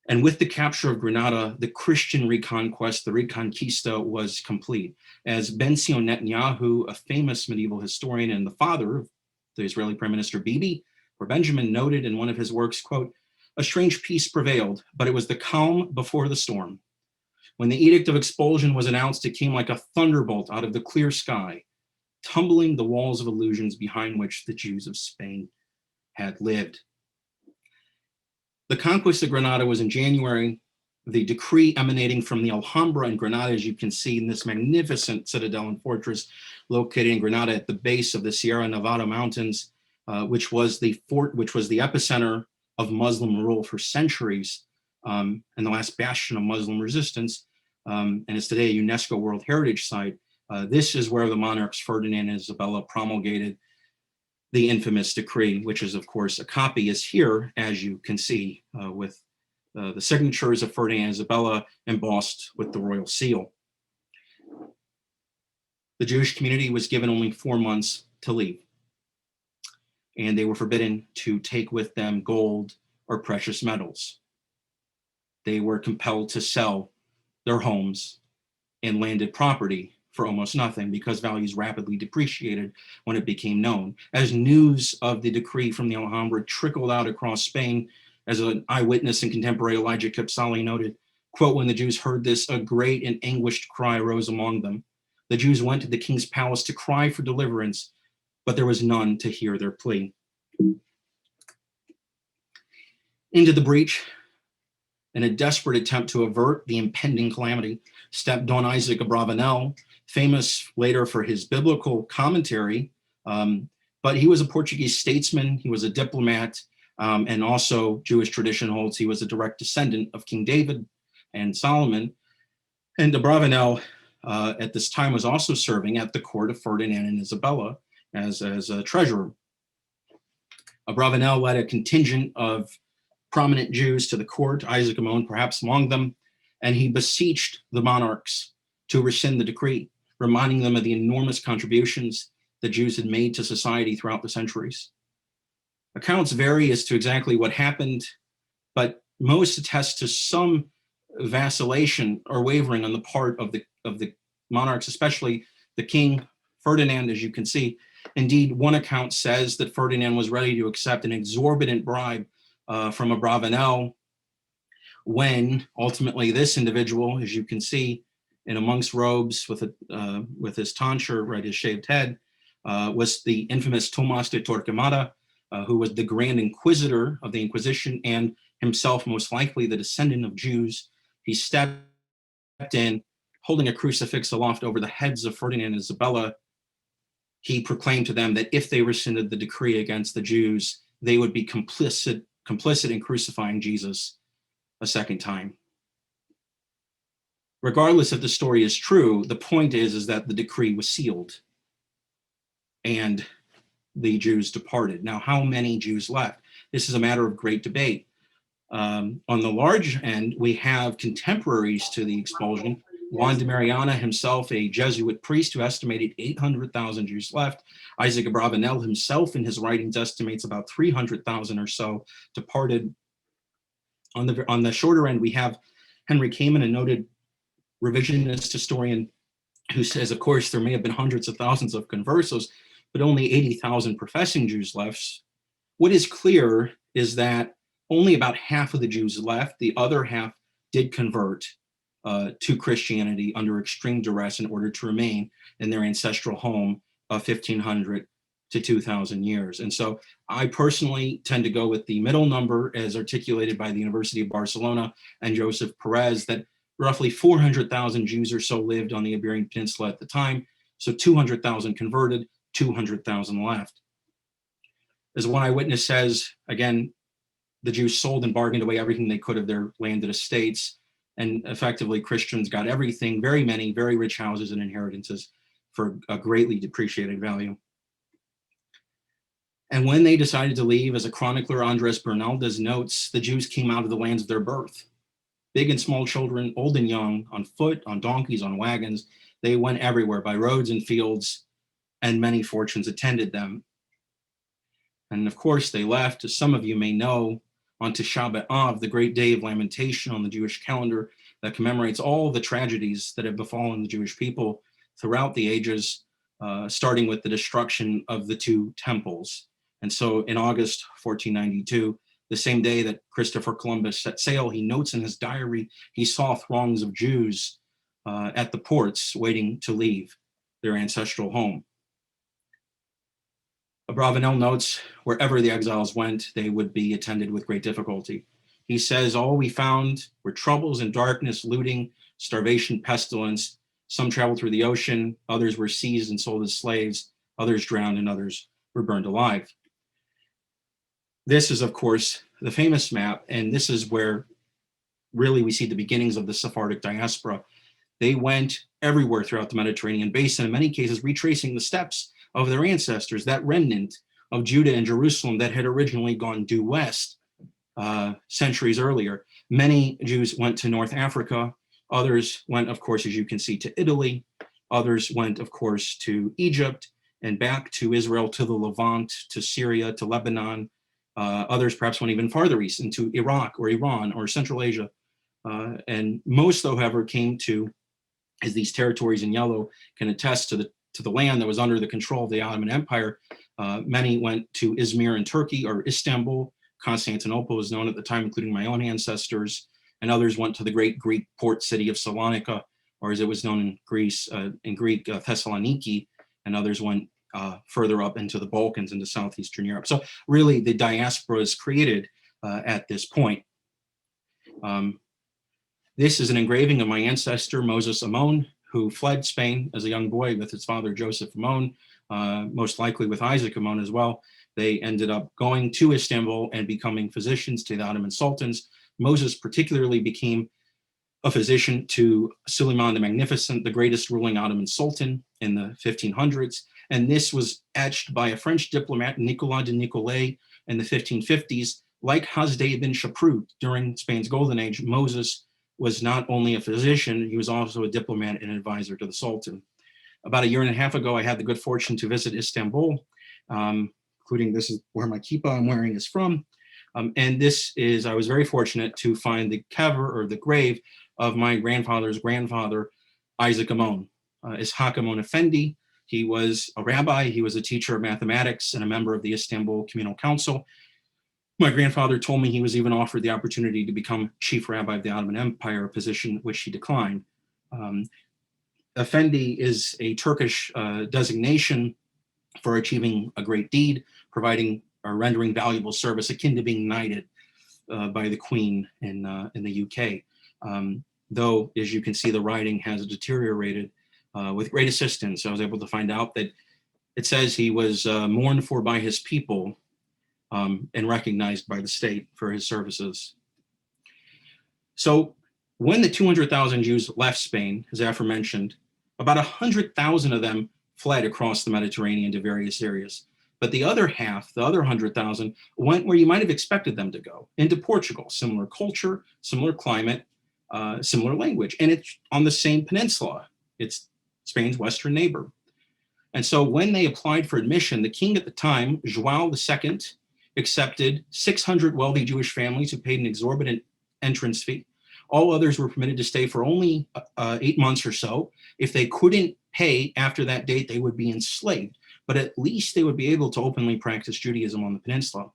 And with the capture of Granada, the Christian reconquest, the Reconquista, was complete. As Ben-Zion Netanyahu, a famous medieval historian and the father of the Israeli Prime Minister Bibi, or Benjamin, noted in one of his works, quote, "A strange peace prevailed, but it was the calm before the storm. When the edict of expulsion was announced, it came like a thunderbolt out of the clear sky, tumbling the walls of illusions behind which the Jews of Spain had lived." The conquest of Granada was in January. The decree emanating from the Alhambra in Granada, as you can see in this magnificent citadel and fortress located in Granada at the base of the Sierra Nevada mountains, which was the epicenter of Muslim rule for centuries, and the last bastion of Muslim resistance, and is today a UNESCO World Heritage Site. This is where the monarchs Ferdinand and Isabella promulgated the infamous decree, which is, of course, a copy is here, as you can see, with the signatures of Ferdinand and Isabella embossed with the royal seal. The Jewish community was given only 4 months to leave, and they were forbidden to take with them gold or precious metals. They were compelled to sell their homes and landed property for almost nothing because values rapidly depreciated when it became known. As news of the decree from the Alhambra trickled out across Spain, As an eyewitness and contemporary Elijah Kipsali noted, quote, when the Jews heard this, a great and anguished cry arose among them. The Jews went to the king's palace to cry for deliverance, but there was none to hear their plea. Into the breach, in a desperate attempt to avert the impending calamity, stepped Don Isaac Abravanel, famous later for his biblical commentary, but he was a Portuguese statesman, he was a diplomat, and also Jewish tradition holds he was a direct descendant of King David and Solomon. And Abravanel at this time was also serving at the court of Ferdinand and Isabella as a treasurer. Abravanel led a contingent of prominent Jews to the court, Isaac Amon perhaps among them, and he beseeched the monarchs to rescind the decree, reminding them of the enormous contributions the Jews had made to society throughout the centuries. Accounts vary as to exactly what happened, but most attest to some vacillation or wavering on the part of the monarchs, especially the king, Ferdinand, as you can see. Indeed, one account says that Ferdinand was ready to accept an exorbitant bribe from Abravanel when ultimately this individual, as you can see, in a monk's robes with his tonsure, right, his shaved head, was the infamous Tomás de Torquemada, who was the Grand Inquisitor of the Inquisition and himself most likely the descendant of Jews. He stepped in, holding a crucifix aloft over the heads of Ferdinand and Isabella. He proclaimed to them that if they rescinded the decree against the Jews, they would be complicit in crucifying Jesus a second time. Regardless if the story is true, the point is that the decree was sealed and the Jews departed. Now, how many Jews left? This is a matter of great debate. On the large end, we have contemporaries to the expulsion. Juan de Mariana himself, a Jesuit priest who estimated 800,000 Jews left. Isaac Abravanel himself in his writings estimates about 300,000 or so departed. On the shorter end, we have Henry Kamen, a noted revisionist historian, who says, of course, there may have been hundreds of thousands of conversos, but only 80,000 professing Jews left. What is clear is that only about half of the Jews left. The other half did convert to Christianity under extreme duress in order to remain in their ancestral home of 1,500 to 2,000 years. And so I personally tend to go with the middle number as articulated by the University of Barcelona and Joseph Perez, that roughly 400,000 Jews or so lived on the Iberian Peninsula at the time. So 200,000 converted, 200,000 left. As one eyewitness says, again, the Jews sold and bargained away everything they could of their landed estates, and effectively Christians got everything, very many, very rich houses and inheritances for a greatly depreciated value. And when they decided to leave, as a chronicler Andres Bernaldez notes, the Jews came out of the lands of their birth. Big and small children, old and young, on foot, on donkeys, on wagons. They went everywhere by roads and fields, and many fortunes attended them. And of course, they left, as some of you may know, on Tisha B'Av, the great day of lamentation on the Jewish calendar that commemorates all the tragedies that have befallen the Jewish people throughout the ages, starting with the destruction of the two temples. And so in August 1492, the same day that Christopher Columbus set sail, he notes in his diary, he saw throngs of Jews at the ports waiting to leave their ancestral home. Abravanel notes, wherever the exiles went, they would be attended with great difficulty. He says, all we found were troubles and darkness, looting, starvation, pestilence. Some traveled through the ocean, others were seized and sold as slaves, others drowned, and others were burned alive. This is, of course, the famous map, and this is where really we see the beginnings of the Sephardic diaspora. They went everywhere throughout the Mediterranean basin, in many cases retracing the steps of their ancestors, that remnant of Judah and Jerusalem that had originally gone due west centuries earlier. Many Jews went to North Africa. Others went, of course, as you can see, to Italy. Others went, of course, to Egypt and back to Israel, to the Levant, to Syria, to Lebanon. Others perhaps went even farther east into Iraq or Iran or Central Asia. And most, however, came to, as these territories in yellow can attest to the land that was under the control of the Ottoman Empire. Many went to Izmir in Turkey or Istanbul, Constantinople was known at the time, including my own ancestors, and others went to the great Greek port city of Salonika, or as it was known in Greece, in Greek, Thessaloniki, and others went further up into the Balkans, into Southeastern Europe. So really the diaspora is created at this point. This is an engraving of my ancestor, Moses Amon, who fled Spain as a young boy with his father, Joseph Amon, most likely with Isaac Amon as well. They ended up going to Istanbul and becoming physicians to the Ottoman sultans. Moses particularly became a physician to Suleiman the Magnificent, the greatest ruling Ottoman sultan in the 1500s. And this was etched by a French diplomat, Nicolas de Nicolay, in the 1550s. Like Hasdai bin Shaprut during Spain's Golden Age, Moses was not only a physician, he was also a diplomat and advisor to the Sultan. About a year and a half ago, I had the good fortune to visit Istanbul, including this is where my kippah I'm wearing is from. And this is, I was very fortunate to find the kever, or the grave, of my grandfather's grandfather, Isaac Amon, Ishaq Amon Effendi. He was a rabbi, he was a teacher of mathematics and a member of the Istanbul Communal Council. My grandfather told me he was even offered the opportunity to become chief rabbi of the Ottoman Empire, a position which he declined. Effendi is a Turkish designation for achieving a great deed, providing or rendering valuable service, akin to being knighted by the Queen in the UK. Though, as you can see, the writing has deteriorated with great assistance. I was able to find out that it says he was mourned for by his people, and recognized by the state for his services. So when the 200,000 Jews left Spain, as aforementioned, about 100,000 of them fled across the Mediterranean to various areas. But the other half, the other 100,000, went where you might have expected them to go, into Portugal. Similar culture, similar climate, similar language. And it's on the same peninsula. It's Spain's western neighbor. And so when they applied for admission, the king at the time, João II, accepted 600 wealthy Jewish families who paid an exorbitant entrance fee. All others were permitted to stay for only 8 months or so. If they couldn't pay after that date, they would be enslaved, but at least they would be able to openly practice Judaism on the peninsula.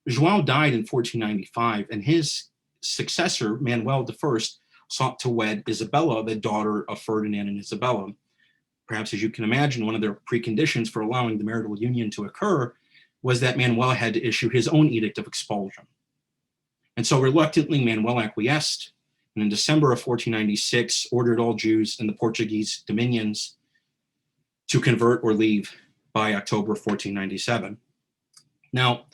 João died in 1495, and his successor, Manuel I, sought to wed Isabella, the daughter of Ferdinand and Isabella. Perhaps, as you can imagine, one of the preconditions for allowing the marital union to occur was that Manuel had to issue his own edict of expulsion. And so reluctantly, Manuel acquiesced, and in December of 1496, ordered all Jews in the Portuguese dominions to convert or leave by October 1497. Now,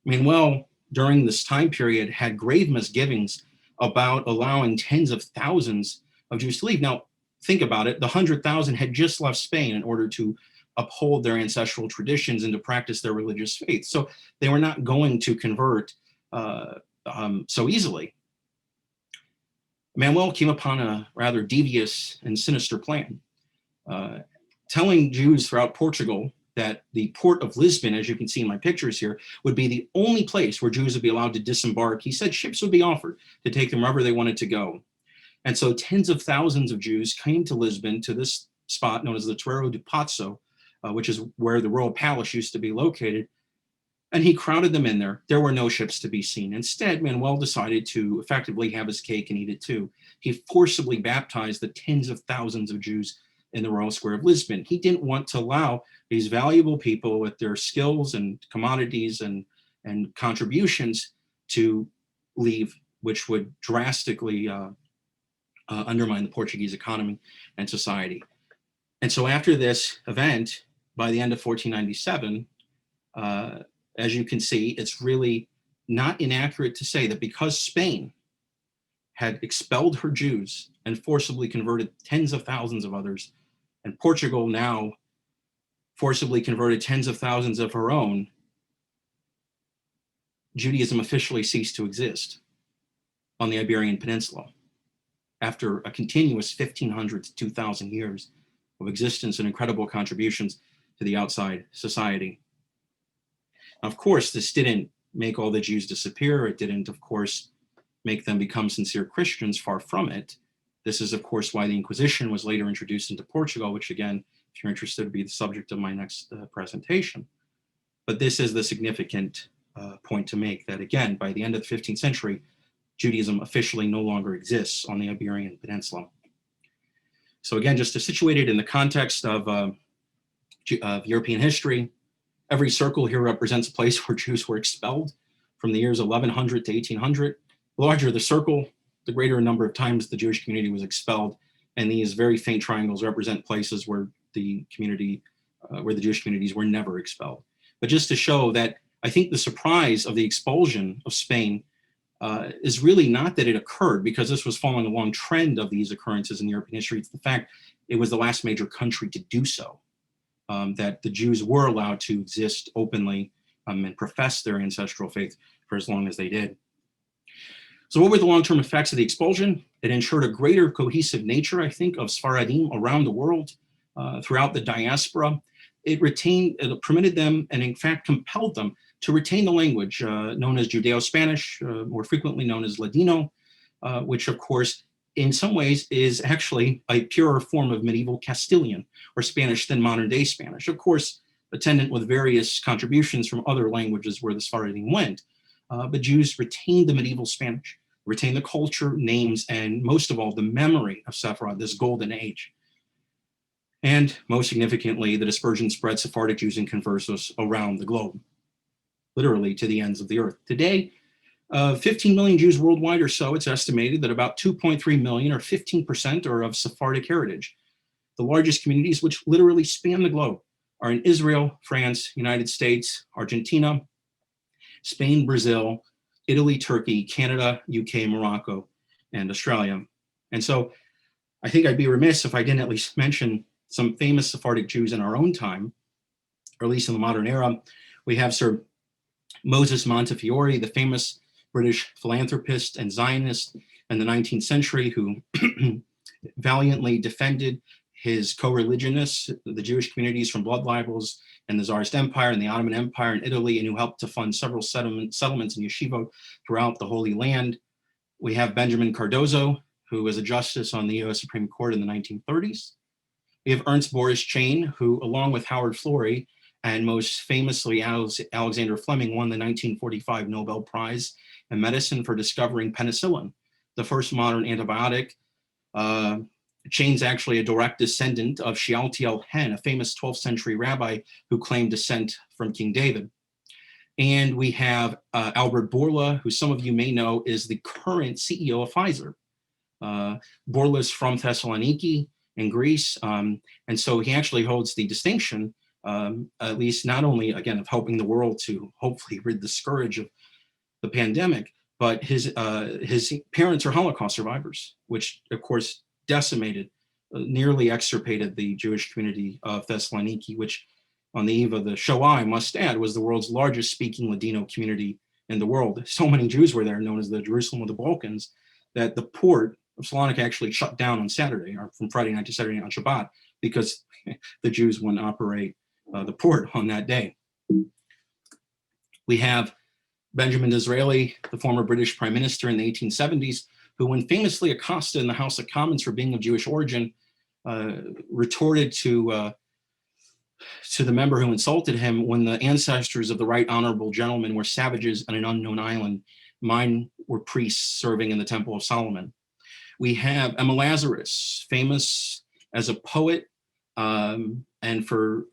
Manuel, during this time period, had grave misgivings about allowing tens of thousands of Jews to leave. Now, think about it, the 100,000 had just left Spain in order to uphold their ancestral traditions and to practice their religious faith. So they were not going to convert so easily. Manuel came upon a rather devious and sinister plan, telling Jews throughout Portugal that the port of Lisbon, as you can see in my pictures here, would be the only place where Jews would be allowed to disembark. He said ships would be offered to take them wherever they wanted to go. And so tens of thousands of Jews came to Lisbon, to this spot known as the Torreiro do Paço, which is where the royal palace used to be located. And he crowded them in there. There were no ships to be seen. Instead, Manuel decided to effectively have his cake and eat it too. He forcibly baptized the tens of thousands of Jews in the royal square of Lisbon. He didn't want to allow these valuable people with their skills and commodities and contributions to leave, which would drastically undermine the Portuguese economy and society. And so after this event, by the end of 1497, as you can see, it's really not inaccurate to say that because Spain had expelled her Jews and forcibly converted tens of thousands of others, and Portugal now forcibly converted tens of thousands of her own, Judaism officially ceased to exist on the Iberian Peninsula after a continuous 1,500 to 2,000 years of existence and incredible contributions to the outside society. Now, of course, this didn't make all the Jews disappear. It didn't, of course, make them become sincere Christians. Far from it. This is, of course, why the Inquisition was later introduced into Portugal, which, again, if you're interested, would be the subject of my next presentation. But this is the significant point to make, that again, by the end of the 15th century, Judaism officially no longer exists on the Iberian Peninsula. So again, just to situate it in the context of European history, every circle here represents a place where Jews were expelled from the years 1100 to 1800. The larger the circle, the greater number of times the Jewish community was expelled. And these very faint triangles represent places where the Jewish communities were never expelled. But just to show that I think the surprise of the expulsion of Spain is really not that it occurred, because this was following a long trend of these occurrences in European history. It's the fact it was the last major country to do so, that the Jews were allowed to exist openly and profess their ancestral faith for as long as they did. So what were the long-term effects of the expulsion? It ensured a greater cohesive nature, I think, of Sephardim around the world, throughout the diaspora. It permitted them, and in fact compelled them, to retain the language known as Judeo-Spanish, more frequently known as Ladino, which of course, in some ways is actually a purer form of medieval Castilian or Spanish than modern day Spanish. Of course, attendant with various contributions from other languages where the Sephardim went, but Jews retained the medieval Spanish, retained the culture, names, and most of all, the memory of Sepharad, this golden age. And most significantly, the dispersion spread Sephardic Jews and conversos around the globe, literally to the ends of the earth. Today, 15 million Jews worldwide or so, it's estimated that about 2.3 million or 15% are of Sephardic heritage. The largest communities, which literally span the globe, are in Israel, France, United States, Argentina, Spain, Brazil, Italy, Turkey, Canada, UK, Morocco, and Australia. And so I think I'd be remiss if I didn't at least mention some famous Sephardic Jews in our own time, or at least in the modern era. We have Sir Moses Montefiore, the famous British philanthropist and Zionist in the 19th century, who valiantly defended his co-religionists, the Jewish communities, from blood libels in the Tsarist Empire and the Ottoman Empire in Italy, and who helped to fund several settlements and yeshivot throughout the Holy Land. We have Benjamin Cardozo, who was a justice on the US Supreme Court in the 1930s. We have Ernst Boris Chain, who, along with Howard Florey, and most famously Alexander Fleming, won the 1945 Nobel Prize in Medicine for discovering penicillin, the first modern antibiotic. Chain's actually a direct descendant of Shealtiel Hen, a famous 12th century rabbi who claimed descent from King David. And we have Albert Bourla, who some of you may know is the current CEO of Pfizer. Bourla's from Thessaloniki in Greece, and so he actually holds the distinction, at least not only, again, of helping the world to hopefully rid the scourge of the pandemic, but his parents are Holocaust survivors, which of course decimated, nearly extirpated the Jewish community of Thessaloniki, which on the eve of the Shoah, I must add, was the world's largest speaking Ladino community in the world. So many Jews were there, known as the Jerusalem of the Balkans, that the port of Salonika actually shut down on Saturday, or from Friday night to Saturday night on Shabbat, because the Jews wouldn't operate the port on that day. We have Benjamin Disraeli, the former British Prime Minister in the 1870s, who, when famously accosted in the House of Commons for being of Jewish origin, retorted to the member who insulted him, "When the ancestors of the right honorable gentleman were savages on an unknown island, mine were priests serving in the Temple of Solomon." We have Emma Lazarus, famous as a poet and for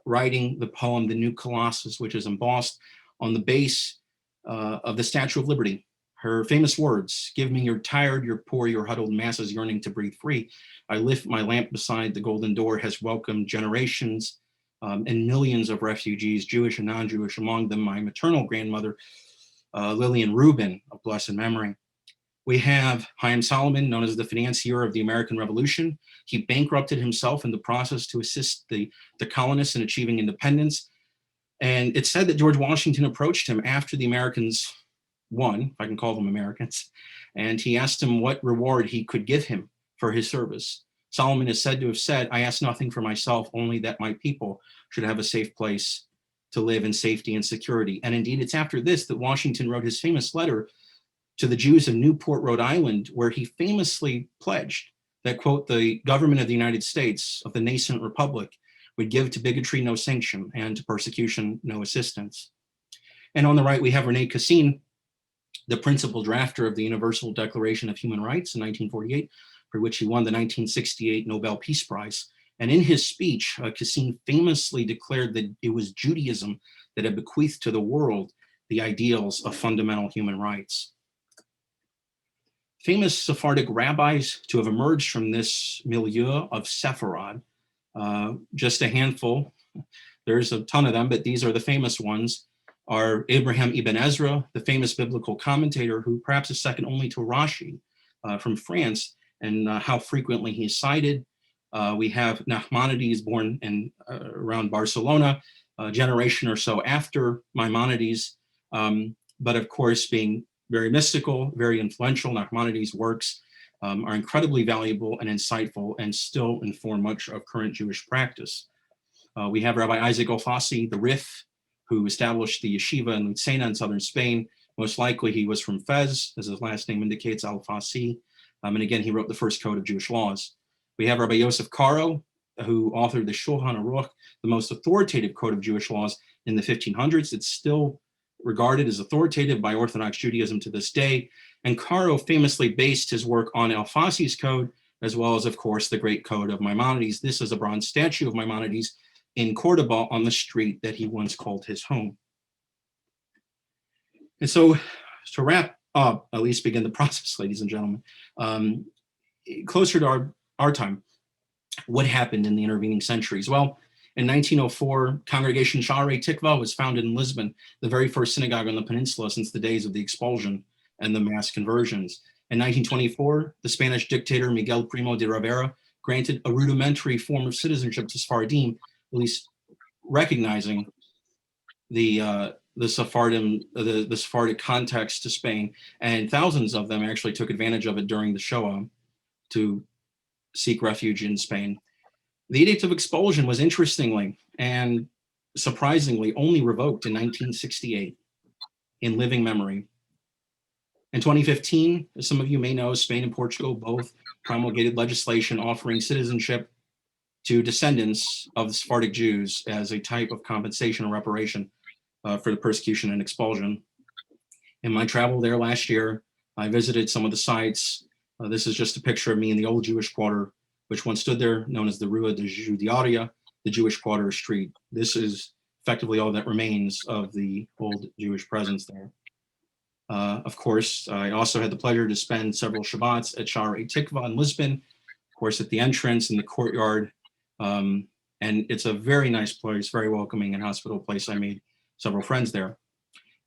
writing the poem The New Colossus, which is embossed on the base of the Statue of Liberty. Her famous words: "Give me your tired, your poor, your huddled masses yearning to breathe free. I lift my lamp beside the golden door, has welcomed generations and millions of refugees, Jewish and non-Jewish, among them my maternal grandmother, Lillian Rubin, of blessed memory." We have Chaim Solomon, known as the financier of the American Revolution. He bankrupted himself in the process to assist the colonists in achieving independence. And it's said that George Washington approached him after the Americans won, if I can call them Americans, and he asked him what reward he could give him for his service. Solomon is said to have said, "I ask nothing for myself, only that my people should have a safe place to live in safety and security." And indeed, it's after this that Washington wrote his famous letter to the Jews of Newport, Rhode Island, where he famously pledged that, quote, "the government of the United States, of the nascent republic, would give to bigotry no sanction and to persecution no assistance." And on the right, we have Rene Cassin, the principal drafter of the Universal Declaration of Human Rights in 1948, for which he won the 1968 Nobel Peace Prize. And in his speech, Cassin famously declared that it was Judaism that had bequeathed to the world the ideals of fundamental human rights. Famous Sephardic rabbis to have emerged from this milieu of Sepharad, just a handful, there's a ton of them, but these are the famous ones, are Abraham Ibn Ezra, the famous biblical commentator who perhaps is second only to Rashi from France, and how frequently he's cited. We have Nachmanides, born in around Barcelona, a generation or so after Maimonides, but of course being very mystical, very influential. Nachmanides' works are incredibly valuable and insightful and still inform much of current Jewish practice. We have Rabbi Isaac Alfasi, the Rif, who established the yeshiva in Lucena in southern Spain. Most likely he was from Fez, as his last name indicates, Alfasi. And again, he wrote the first code of Jewish laws. We have Rabbi Yosef Karo, who authored the Shulchan Aruch, the most authoritative code of Jewish laws in the 1500s. It's still regarded as authoritative by Orthodox Judaism to this day. And Karo famously based his work on Alfasi's code, as well as, of course, the great code of Maimonides. This is a bronze statue of Maimonides in Cordoba on the street that he once called his home. And so to wrap up, at least begin the process, ladies and gentlemen, closer to our time, what happened in the intervening centuries? Well, in 1904, Congregation Sha'arei Tikva was founded in Lisbon, the very first synagogue on the peninsula since the days of the expulsion and the mass conversions. In 1924, the Spanish dictator Miguel Primo de Rivera granted a rudimentary form of citizenship to Sephardim, at least recognizing the Sephardic context to Spain, and thousands of them actually took advantage of it during the Shoah to seek refuge in Spain. The Edict of Expulsion was interestingly and surprisingly only revoked in 1968 in living memory. In 2015, as some of you may know, Spain and Portugal both promulgated legislation offering citizenship to descendants of the Sephardic Jews as a type of compensation or reparation for the persecution and expulsion. In my travel there last year, I visited some of the sites. This is just a picture of me in the old Jewish quarter, which once stood there, known as the Rua de Judiaria, the Jewish quarter street. This is effectively all that remains of the old Jewish presence there. Of course, I also had the pleasure to spend several Shabbats at Sha'arei Tikva in Lisbon, of course, at the entrance in the courtyard. And it's a very nice place, very welcoming and hospitable place. I made several friends there.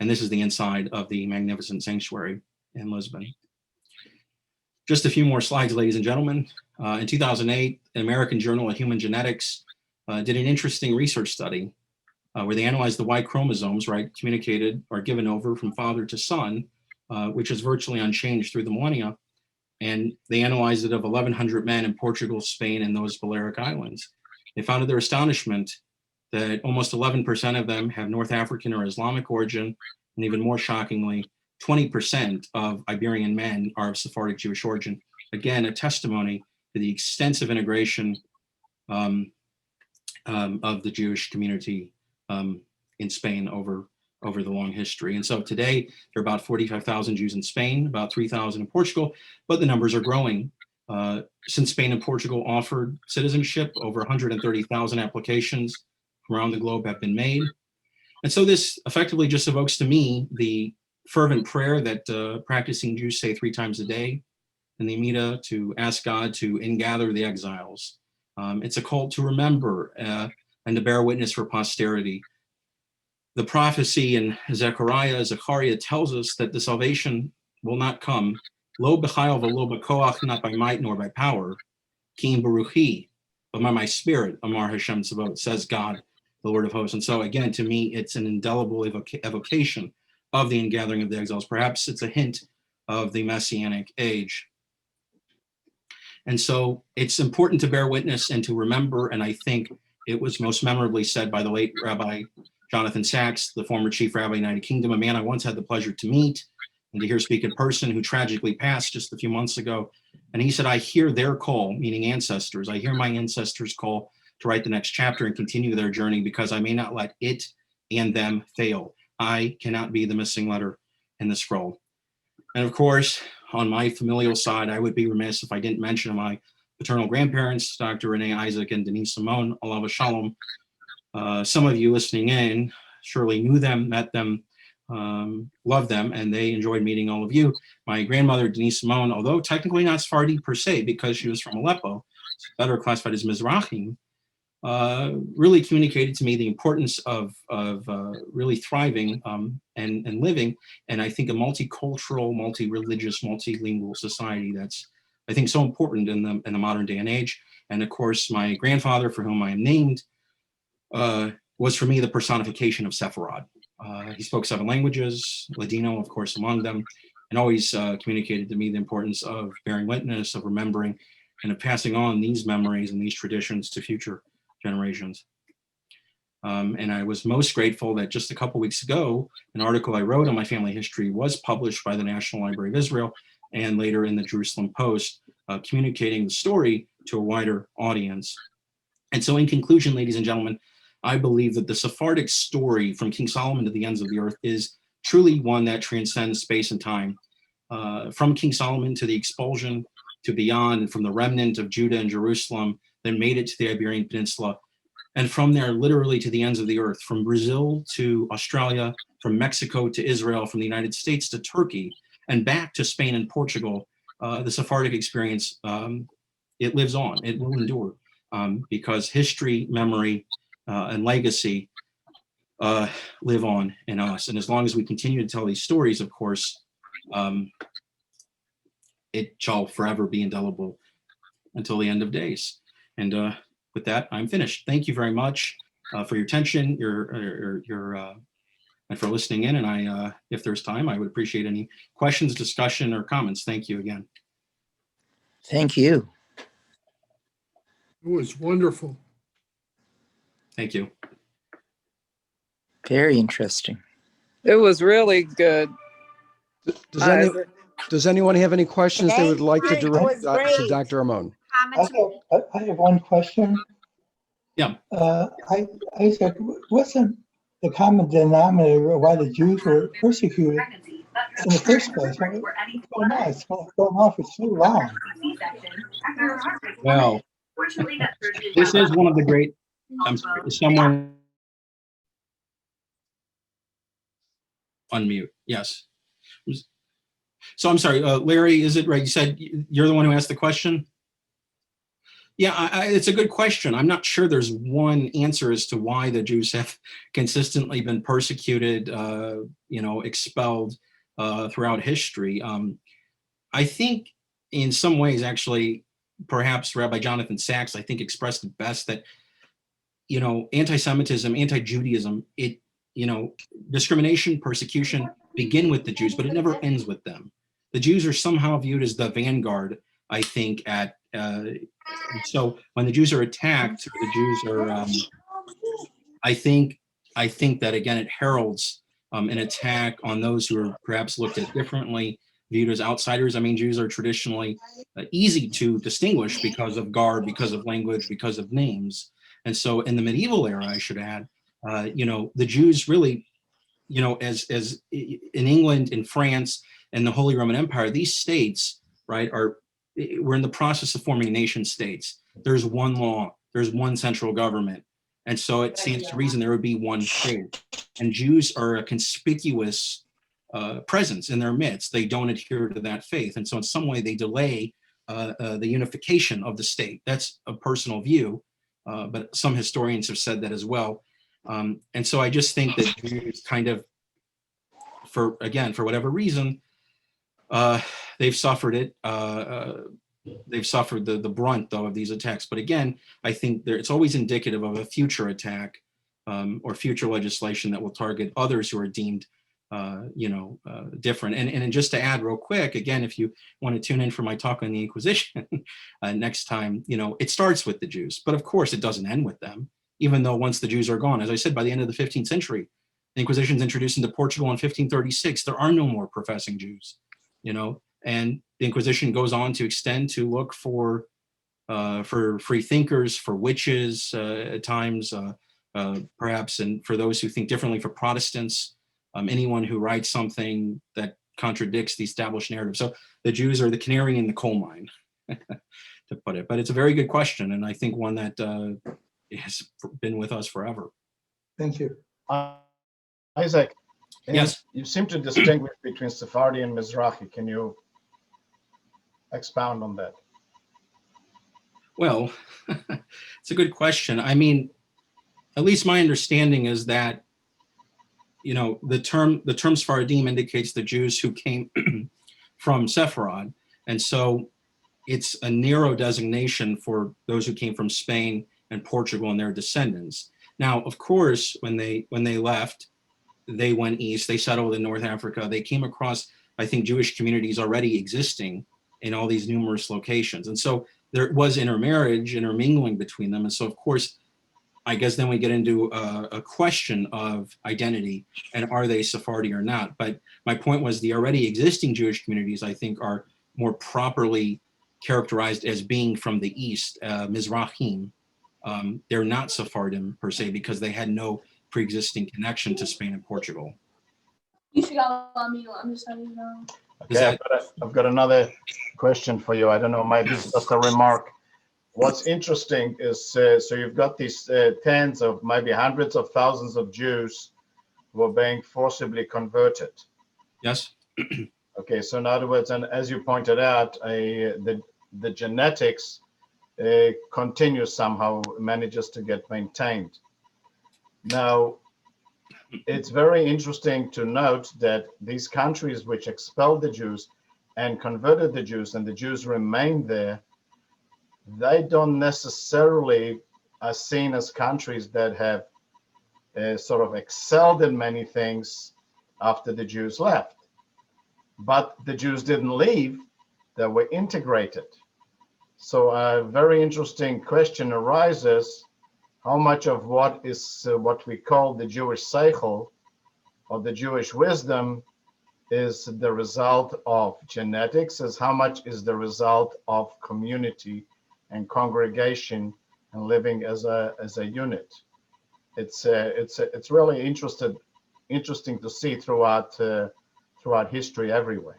And this is the inside of the magnificent sanctuary in Lisbon. Just a few more slides, ladies and gentlemen. In 2008, an American Journal of Human Genetics did an interesting research study where they analyzed the Y chromosomes, right, communicated or given over from father to son, which is virtually unchanged through the millennia. And they analyzed it of 1,100 men in Portugal, Spain, and those Balearic Islands. They found to their astonishment that almost 11% of them have North African or Islamic origin, and even more shockingly, 20% of Iberian men are of Sephardic Jewish origin. Again, a testimony to the extensive integration of the Jewish community in Spain over the long history. And so today, there are about 45,000 Jews in Spain, about 3,000 in Portugal, but the numbers are growing. Since Spain and Portugal offered citizenship, over 130,000 applications from around the globe have been made. And so this effectively just evokes to me the fervent prayer that practicing Jews say 3 times a day in the Amida, to ask God to ingather the exiles. It's a call to remember and to bear witness for posterity. The prophecy in Zechariah tells us that the salvation will not come, lo b'chayil v'lo b'koach, not by might nor by power, ki im baruchi, but by my spirit, Amar Hashem Tzavot, says God, the Lord of hosts. And so again, to me, it's an indelible evocation of the ingathering of the exiles. Perhaps it's a hint of the Messianic age. And so it's important to bear witness and to remember, and I think it was most memorably said by the late Rabbi Jonathan Sachs, the former chief rabbi of the United Kingdom, a man I once had the pleasure to meet and to hear speak in person, who tragically passed just a few months ago. And he said, I hear their call, meaning ancestors. I hear my ancestors' call to write the next chapter and continue their journey, because I may not let it and them fail. I cannot be the missing letter in the scroll. And of course, on my familial side, I would be remiss if I didn't mention my paternal grandparents, Dr. Renee Isaac and Denise Amon, alav shalom. Some of you listening in surely knew them, met them, loved them, and they enjoyed meeting all of you. My grandmother, Denise Amon, although technically not Sephardi per se, because she was from Aleppo, better classified as Mizrahim, really communicated to me the importance of really thriving and living, and I think a multicultural, multi-religious, multilingual society that's, I think, so important in the modern day and age. And of course, my grandfather, for whom I am named, was for me the personification of Sepharad. He spoke 7 languages, Ladino, of course, among them, and always communicated to me the importance of bearing witness, of remembering, and of passing on these memories and these traditions to future generations. And I was most grateful that just a couple weeks ago, an article I wrote on my family history was published by the National Library of Israel and later in the Jerusalem Post, communicating the story to a wider audience. And so in conclusion, ladies and gentlemen, I believe that the Sephardic story from King Solomon to the ends of the earth is truly one that transcends space and time. From King Solomon to the expulsion, to beyond, and from the remnant of Judah and Jerusalem that made it to the Iberian Peninsula, and from there literally to the ends of the earth, from Brazil to Australia, from Mexico to Israel, from the United States to Turkey, and back to Spain and Portugal. The Sephardic experience, it lives on, it will endure, because history, memory, and legacy live on in us. And as long as we continue to tell these stories, of course, it shall forever be indelible until the end of days. And with that, I'm finished. Thank you very much for your attention, and for listening in. And I, if there's time, I would appreciate any questions, discussion, or comments. Thank you again.
Thank you.
It was wonderful.
Thank you.
Very interesting.
It was really good.
Does anyone have any questions they would like to
Great.
direct
It was great.
to Dr. Amon?
I have one question.
Yeah.
Isaac, wasn't the common denominator of why the Jews were persecuted in the first place? It's going on for so long.
Well, this is one of the great, someone unmute, yes. So I'm sorry, Larry, is it right? You said you're the one who asked the question? Yeah, it's a good question. I'm not sure there's one answer as to why the Jews have consistently been persecuted, expelled throughout history. I think in some ways, actually, perhaps Rabbi Jonathan Sachs, I think, expressed it best that, anti-Semitism, anti-Judaism, discrimination, persecution begin with the Jews, but it never ends with them. The Jews are somehow viewed as the vanguard, I think, so when the Jews are attacked, or the Jews are, I think that, again, it heralds an attack on those who are perhaps looked at differently, viewed as outsiders. I mean, Jews are traditionally easy to distinguish because of garb, because of language, because of names. And so in the medieval era, I should add, the Jews really, as in England, in France, and the Holy Roman Empire, these states, right, we're in the process of forming nation states. There's one law, there's one central government. And so it stands to reason there would be one state. And Jews are a conspicuous presence in their midst. They don't adhere to that faith. And so in some way they delay the unification of the state. That's a personal view, but some historians have said that as well. And so I just think that Jews kind of, for whatever reason, they've suffered it. They've suffered the brunt, though, of these attacks. But again, I think it's always indicative of a future attack or future legislation that will target others who are deemed, different. And just to add real quick, again, if you want to tune in for my talk on the Inquisition next time, it starts with the Jews. But of course, it doesn't end with them, even though once the Jews are gone, as I said, by the end of the 15th century, the Inquisition is introduced into Portugal in 1536. There are no more professing Jews. And the Inquisition goes on to extend to look for free thinkers, for witches at times, perhaps, and for those who think differently, for Protestants. anyone who writes something that contradicts the established narrative. So the Jews are the canary in the coal mine, to put it. But it's a very good question, and I think one that has been with us forever.
Thank you.
Isaac,
Yes.
you seem to distinguish between Sephardi and Mizrahi. Can you expound on that?
Well, it's a good question. I mean, at least my understanding is that, you know, the term Sephardim indicates the Jews who came from Sepharad. And so it's a narrow designation for those who came from Spain and Portugal and their descendants. Now, of course, when they left, they went east, they settled in North Africa. They came across, I think, Jewish communities already existing in all these numerous locations. And so there was intermarriage, intermingling between them. And so, of course, I guess then we get into a question of identity and are they Sephardi or not? But my point was the already existing Jewish communities, I think, are more properly characterized as being from the East, Mizrahim. They're not Sephardim per se because they had no pre-existing connection to Spain and Portugal.
You should go on mute. I'm just letting you know.
Okay, I've got another question for you. I don't know, maybe it's just a remark. What's interesting is, so you've got these tens of maybe hundreds of thousands of Jews who are being forcibly converted.
Yes.
Okay, so in other words, and as you pointed out, the genetics continues somehow, manages to get maintained. Now, it's very interesting to note that these countries which expelled the Jews and converted the Jews and the Jews remained there, they don't necessarily are seen as countries that have sort of excelled in many things after the Jews left. But the Jews didn't leave, they were integrated. So a very interesting question arises, how much of what is what we call the Jewish seichel or the Jewish wisdom is the result of genetics, as how much is the result of community and congregation and living as a unit. It's really interesting to see throughout history everywhere.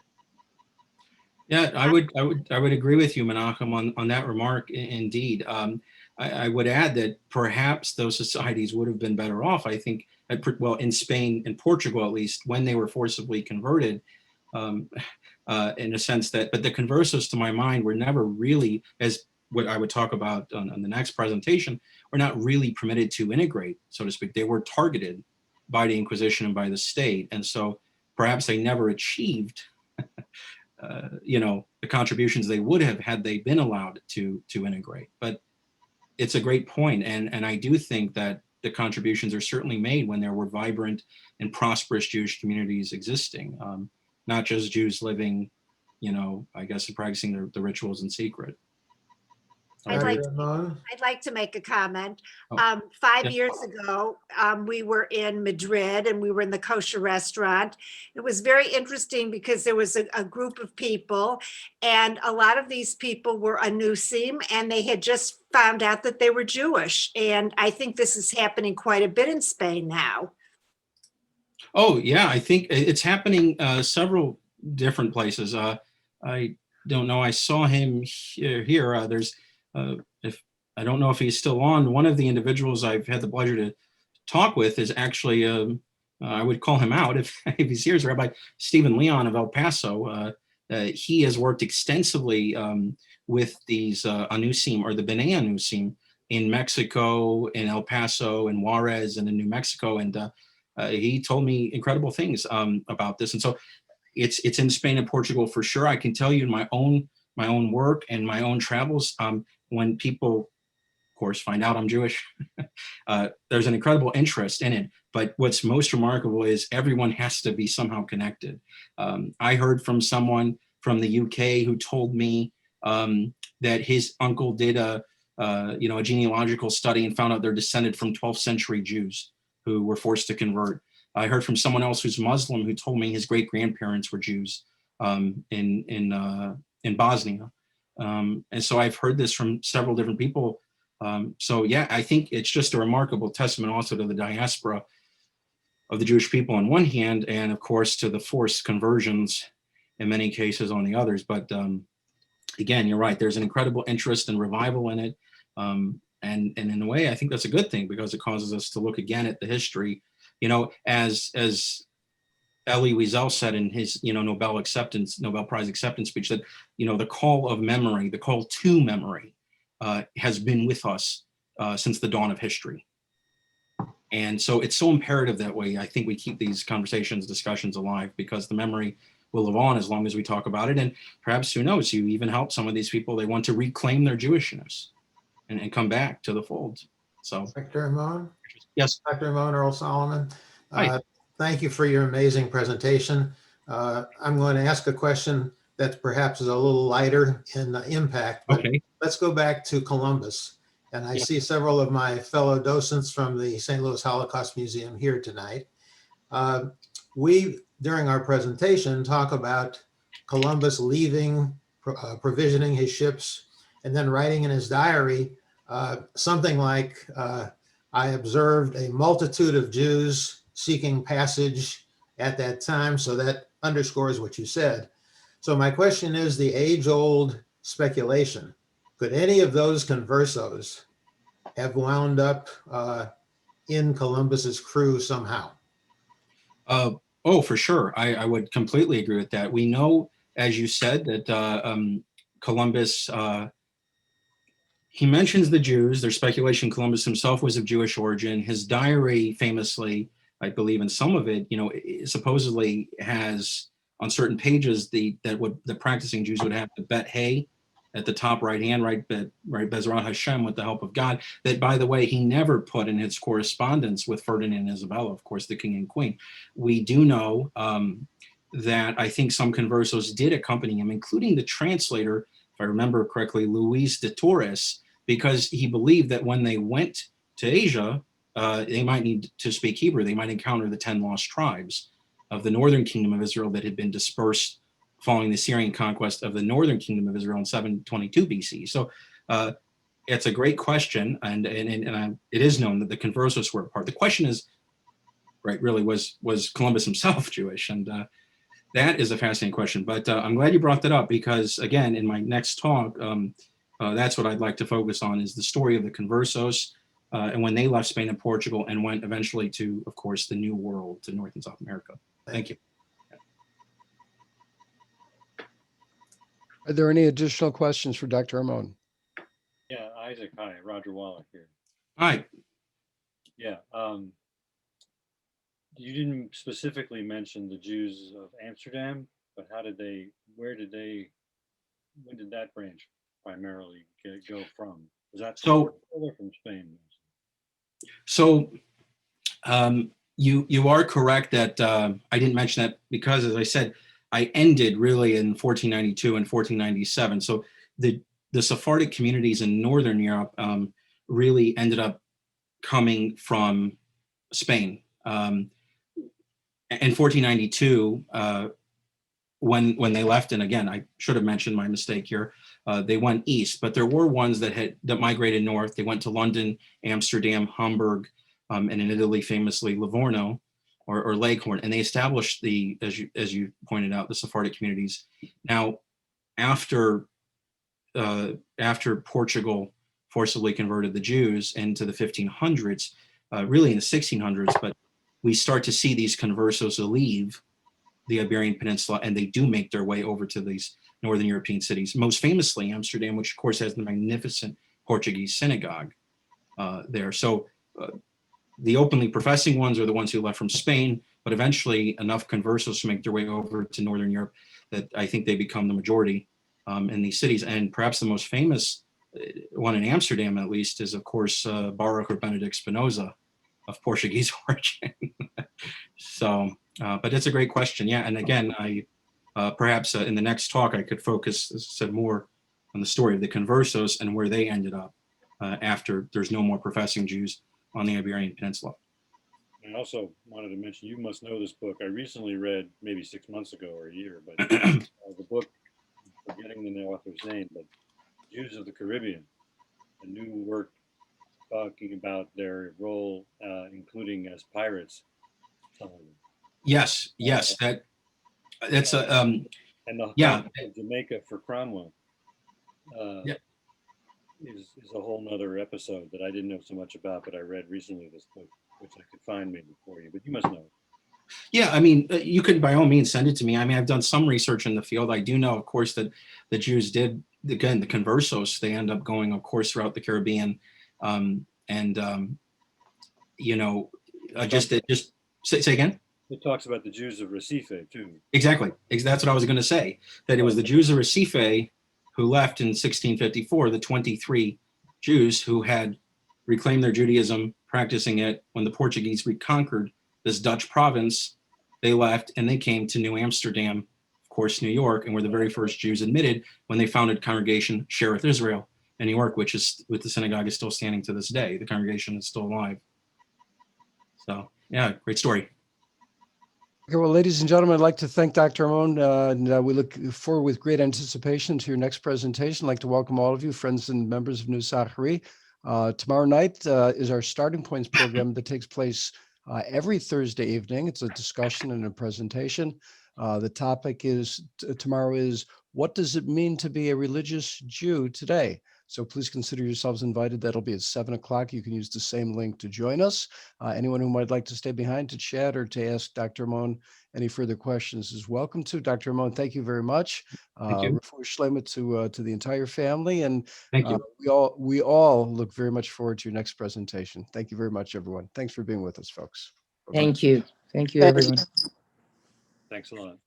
Yeah, I would agree with you, Menachem, on that remark. Indeed, I would add that perhaps those societies would have been better off. I think, well, in Spain and Portugal at least, when they were forcibly converted, in a sense that. But the conversos, to my mind, were never really, as what I would talk about on the next presentation, were not really permitted to integrate, so to speak. They were targeted by the Inquisition and by the state, and so perhaps they never achieved. The contributions they would have had they been allowed to integrate. But it's a great point, and I do think that the contributions are certainly made when there were vibrant and prosperous Jewish communities existing, not just Jews living, I guess, and practicing the rituals in secret.
I'd like to make a comment. 5 years ago, we were in Madrid and we were in the kosher restaurant. It was very interesting because there was a group of people, and a lot of these people were Anusim, and they had just found out that they were Jewish. And I think this is happening quite a bit in Spain now.
Oh, yeah, I think it's happening several different places. I don't know. I saw him here. There's if I don't know if he's still on, one of the individuals I've had the pleasure to talk with is actually, I would call him out if he's here, is Rabbi Stephen Leon of El Paso. He has worked extensively with these Anusim, or the B'nai Anusim, in Mexico, in El Paso, in Juarez, and in New Mexico. And he told me incredible things about this. And so it's in Spain and Portugal for sure. I can tell you in my own work and my own travels, when people, of course, find out I'm Jewish, there's an incredible interest in it. But what's most remarkable is everyone has to be somehow connected. I heard from someone from the UK who told me that his uncle did a genealogical study and found out they're descended from 12th century Jews who were forced to convert. I heard from someone else who's Muslim who told me his great grandparents were Jews in Bosnia. And so I've heard this from several different people. So yeah, I think it's just a remarkable testament also to the diaspora of the Jewish people on one hand, and of course to the forced conversions in many cases on the others. But again, you're right. There's an incredible interest and revival in it. And in a way, I think that's a good thing because it causes us to look again at the history, as Elie Wiesel said in his, Nobel Prize acceptance speech, that, the call of memory, the call to memory has been with us since the dawn of history. And so it's so imperative that way. I think we keep these discussions alive because the memory will live on as long as we talk about it. And perhaps, who knows, you even help some of these people. They want to reclaim their Jewishness and come back to the fold. So,
Dr. Amon?
Yes.
Dr. Amon, Earl Solomon.
Hi.
Thank you for your amazing presentation. I'm going to ask a question that perhaps is a little lighter in impact, but
Okay.
let's go back to Columbus. And I see several of my fellow docents from the St. Louis Holocaust Museum here tonight. We, during our presentation, talk about Columbus leaving, provisioning his ships, and then writing in his diary something like, I observed a multitude of Jews seeking passage at that time. So that underscores what you said. So my question is the age-old speculation. Could any of those conversos have wound up in Columbus's crew somehow?
Oh, for sure. I would completely agree with that. We know, as you said, that Columbus, he mentions the Jews. There's speculation Columbus himself was of Jewish origin. His diary famously, I believe in some of it, it supposedly has on certain pages that practicing Jews would have to bet hay at the top right hand, right Bezrat Hashem, with the help of God. That, by the way, he never put in his correspondence with Ferdinand and Isabella, of course, the king and queen. We do know that I think some conversos did accompany him, including the translator, if I remember correctly, Luis de Torres, because he believed that when they went to Asia, they might need to speak Hebrew. They might encounter the 10 lost tribes of the northern kingdom of Israel that had been dispersed following the Syrian conquest of the northern kingdom of Israel in 722 BC. So it's a great question, and it is known that the conversos were a part. The question is, right, really, was Columbus himself Jewish? And that is a fascinating question. But I'm glad you brought that up because, again, in my next talk, that's what I'd like to focus on is the story of the conversos and when they left Spain and Portugal and went eventually to, of course, the New World, to North and South America. Thank you.
Are there any additional questions for Dr. Amon?
Yeah, Isaac, hi, Roger Wallach here.
Hi.
Yeah, you didn't specifically mention the Jews of Amsterdam, but when did that branch primarily go from? Was that from Spain?
So you are correct that I didn't mention that because, as I said, I ended really in 1492 and 1497. So the Sephardic communities in Northern Europe really ended up coming from Spain. In 1492, when they left, and again, I should have mentioned my mistake here, they went east, but there were ones that migrated north. They went to London, Amsterdam, Hamburg, and in Italy, famously Livorno or Leghorn, and they established as you pointed out, the Sephardic communities. Now, after Portugal forcibly converted the Jews into the 1500s, really in the 1600s, but we start to see these conversos leave the Iberian Peninsula, and they do make their way over to these Northern European cities, most famously Amsterdam, which of course has the magnificent Portuguese synagogue there. So the openly professing ones are the ones who left from Spain, but eventually enough conversos to make their way over to Northern Europe that I think they become the majority in these cities. And perhaps the most famous one in Amsterdam, at least, is of course Baruch or Benedict Spinoza of Portuguese origin. So, but it's a great question. Yeah, and again, I perhaps in the next talk I could focus, as I said, more on the story of the conversos and where they ended up after there's no more professing Jews on the Iberian Peninsula.
I also wanted to mention, you must know this book. I recently read maybe 6 months ago or a year, but the book, I'm forgetting the author's name, but Jews of the Caribbean, a new work talking about their role, including as pirates, telling you.
Yes, that's a,
And the
yeah.
concept of Jamaica for Cromwell
Yeah.
is a whole nother episode that I didn't know so much about, but I read recently this book, which I could find maybe for you, but you must know.
Yeah, I mean, you could by all means send it to me. I mean, I've done some research in the field. I do know, of course, that the Jews did, again, the conversos, they end up going, of course, throughout the Caribbean. You know, just say again.
It talks about the Jews of Recife too.
Exactly. That's what I was going to say, that it was the Jews of Recife who left in 1654, the 23 Jews who had reclaimed their Judaism, practicing it when the Portuguese reconquered this Dutch province. They left and they came to New Amsterdam, of course, New York, and were the very first Jews admitted when they founded congregation Shereth Israel in New York, which is, with the synagogue, is still standing to this day. The congregation is still alive. So, yeah, great story.
Okay, well, ladies and gentlemen, I'd like to thank Dr. Amon, and we look forward with great anticipation to your next presentation. I'd like to welcome all of you, friends and members of New Sachari. Tomorrow night is our Starting Points program that takes place every Thursday evening. It's a discussion and a presentation. The topic is tomorrow is, what does it mean to be a religious Jew today? So please consider yourselves invited. That'll be at 7 o'clock. You can use the same link to join us. Anyone who might like to stay behind to chat or to ask Dr. Amon any further questions is welcome to. Dr. Amon, thank you very much.
Thank you.
Refuah Shlema to the entire family. And
Thank you.
we all look very much forward to your next presentation. Thank you very much, everyone. Thanks for being with us, folks. Bye-bye.
Thank you. Thank you, everyone.
Thanks a lot.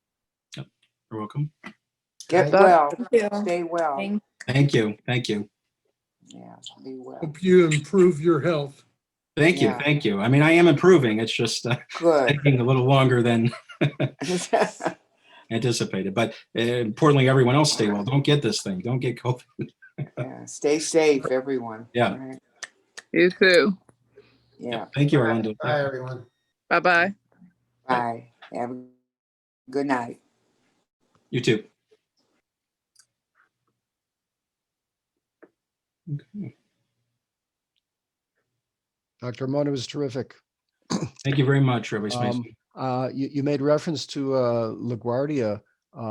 You're welcome.
Get well. Stay well.
Thank you. Thank you.
Yeah, be well.
Hope you improve your health.
Thank you.
Yeah.
Thank you. I mean, I am improving. It's just
Good.
taking a little longer than anticipated. But importantly, everyone else stay well. Don't get this thing. Don't get COVID.
Yeah, stay safe, everyone.
Yeah.
Right.
You too.
Yeah.
Thank you, Orlando.
Bye, everyone.
Bye-bye.
Bye. Have a good night.
You too. Okay.
Dr. Amon, it was terrific.
Thank you very much, Rabbi Smith.
You made reference to LaGuardia.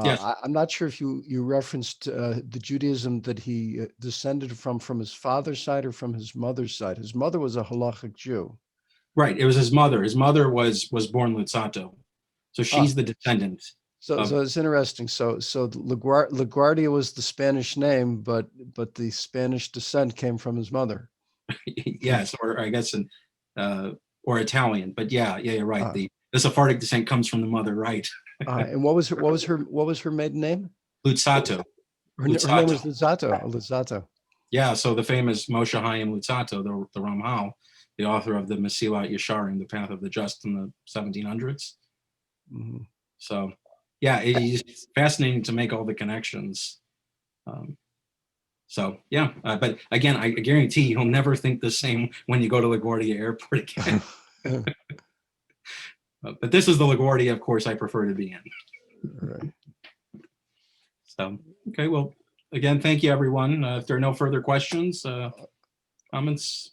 Yes.
I'm not sure if you referenced the Judaism that he descended from his father's side or from his mother's side. His mother was a halachic Jew.
Right. It was his mother. His mother was born Luzzatto. So she's the descendant.
So it's interesting. So LaGuardia was the Spanish name, but the Spanish descent came from his mother.
Yes, or I guess or Italian. But yeah, you're right. The Sephardic descent comes from the mother, right?
And what was her maiden name?
Luzzatto.
Her name was Luzzatto. Luzzatto.
Yeah. So the famous Moshe Chaim Luzzatto, the Ramhal, the author of the Mesilat Yesharim, the Path of the Just in the 1700s.
Mm-hmm.
So yeah, it's fascinating to make all the connections. So yeah, but again, I guarantee you'll never think the same when you go to LaGuardia Airport again. But this is the LaGuardia, of course, I prefer to be in.
Right.
So, okay, well, again, thank you, everyone. If there are no further questions, comments.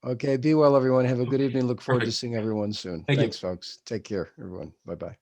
Okay, be well, everyone. Have a good evening. Look forward to
Perfect.
seeing everyone soon.
Thank you.
Thanks, folks. Take care, everyone. Bye-bye.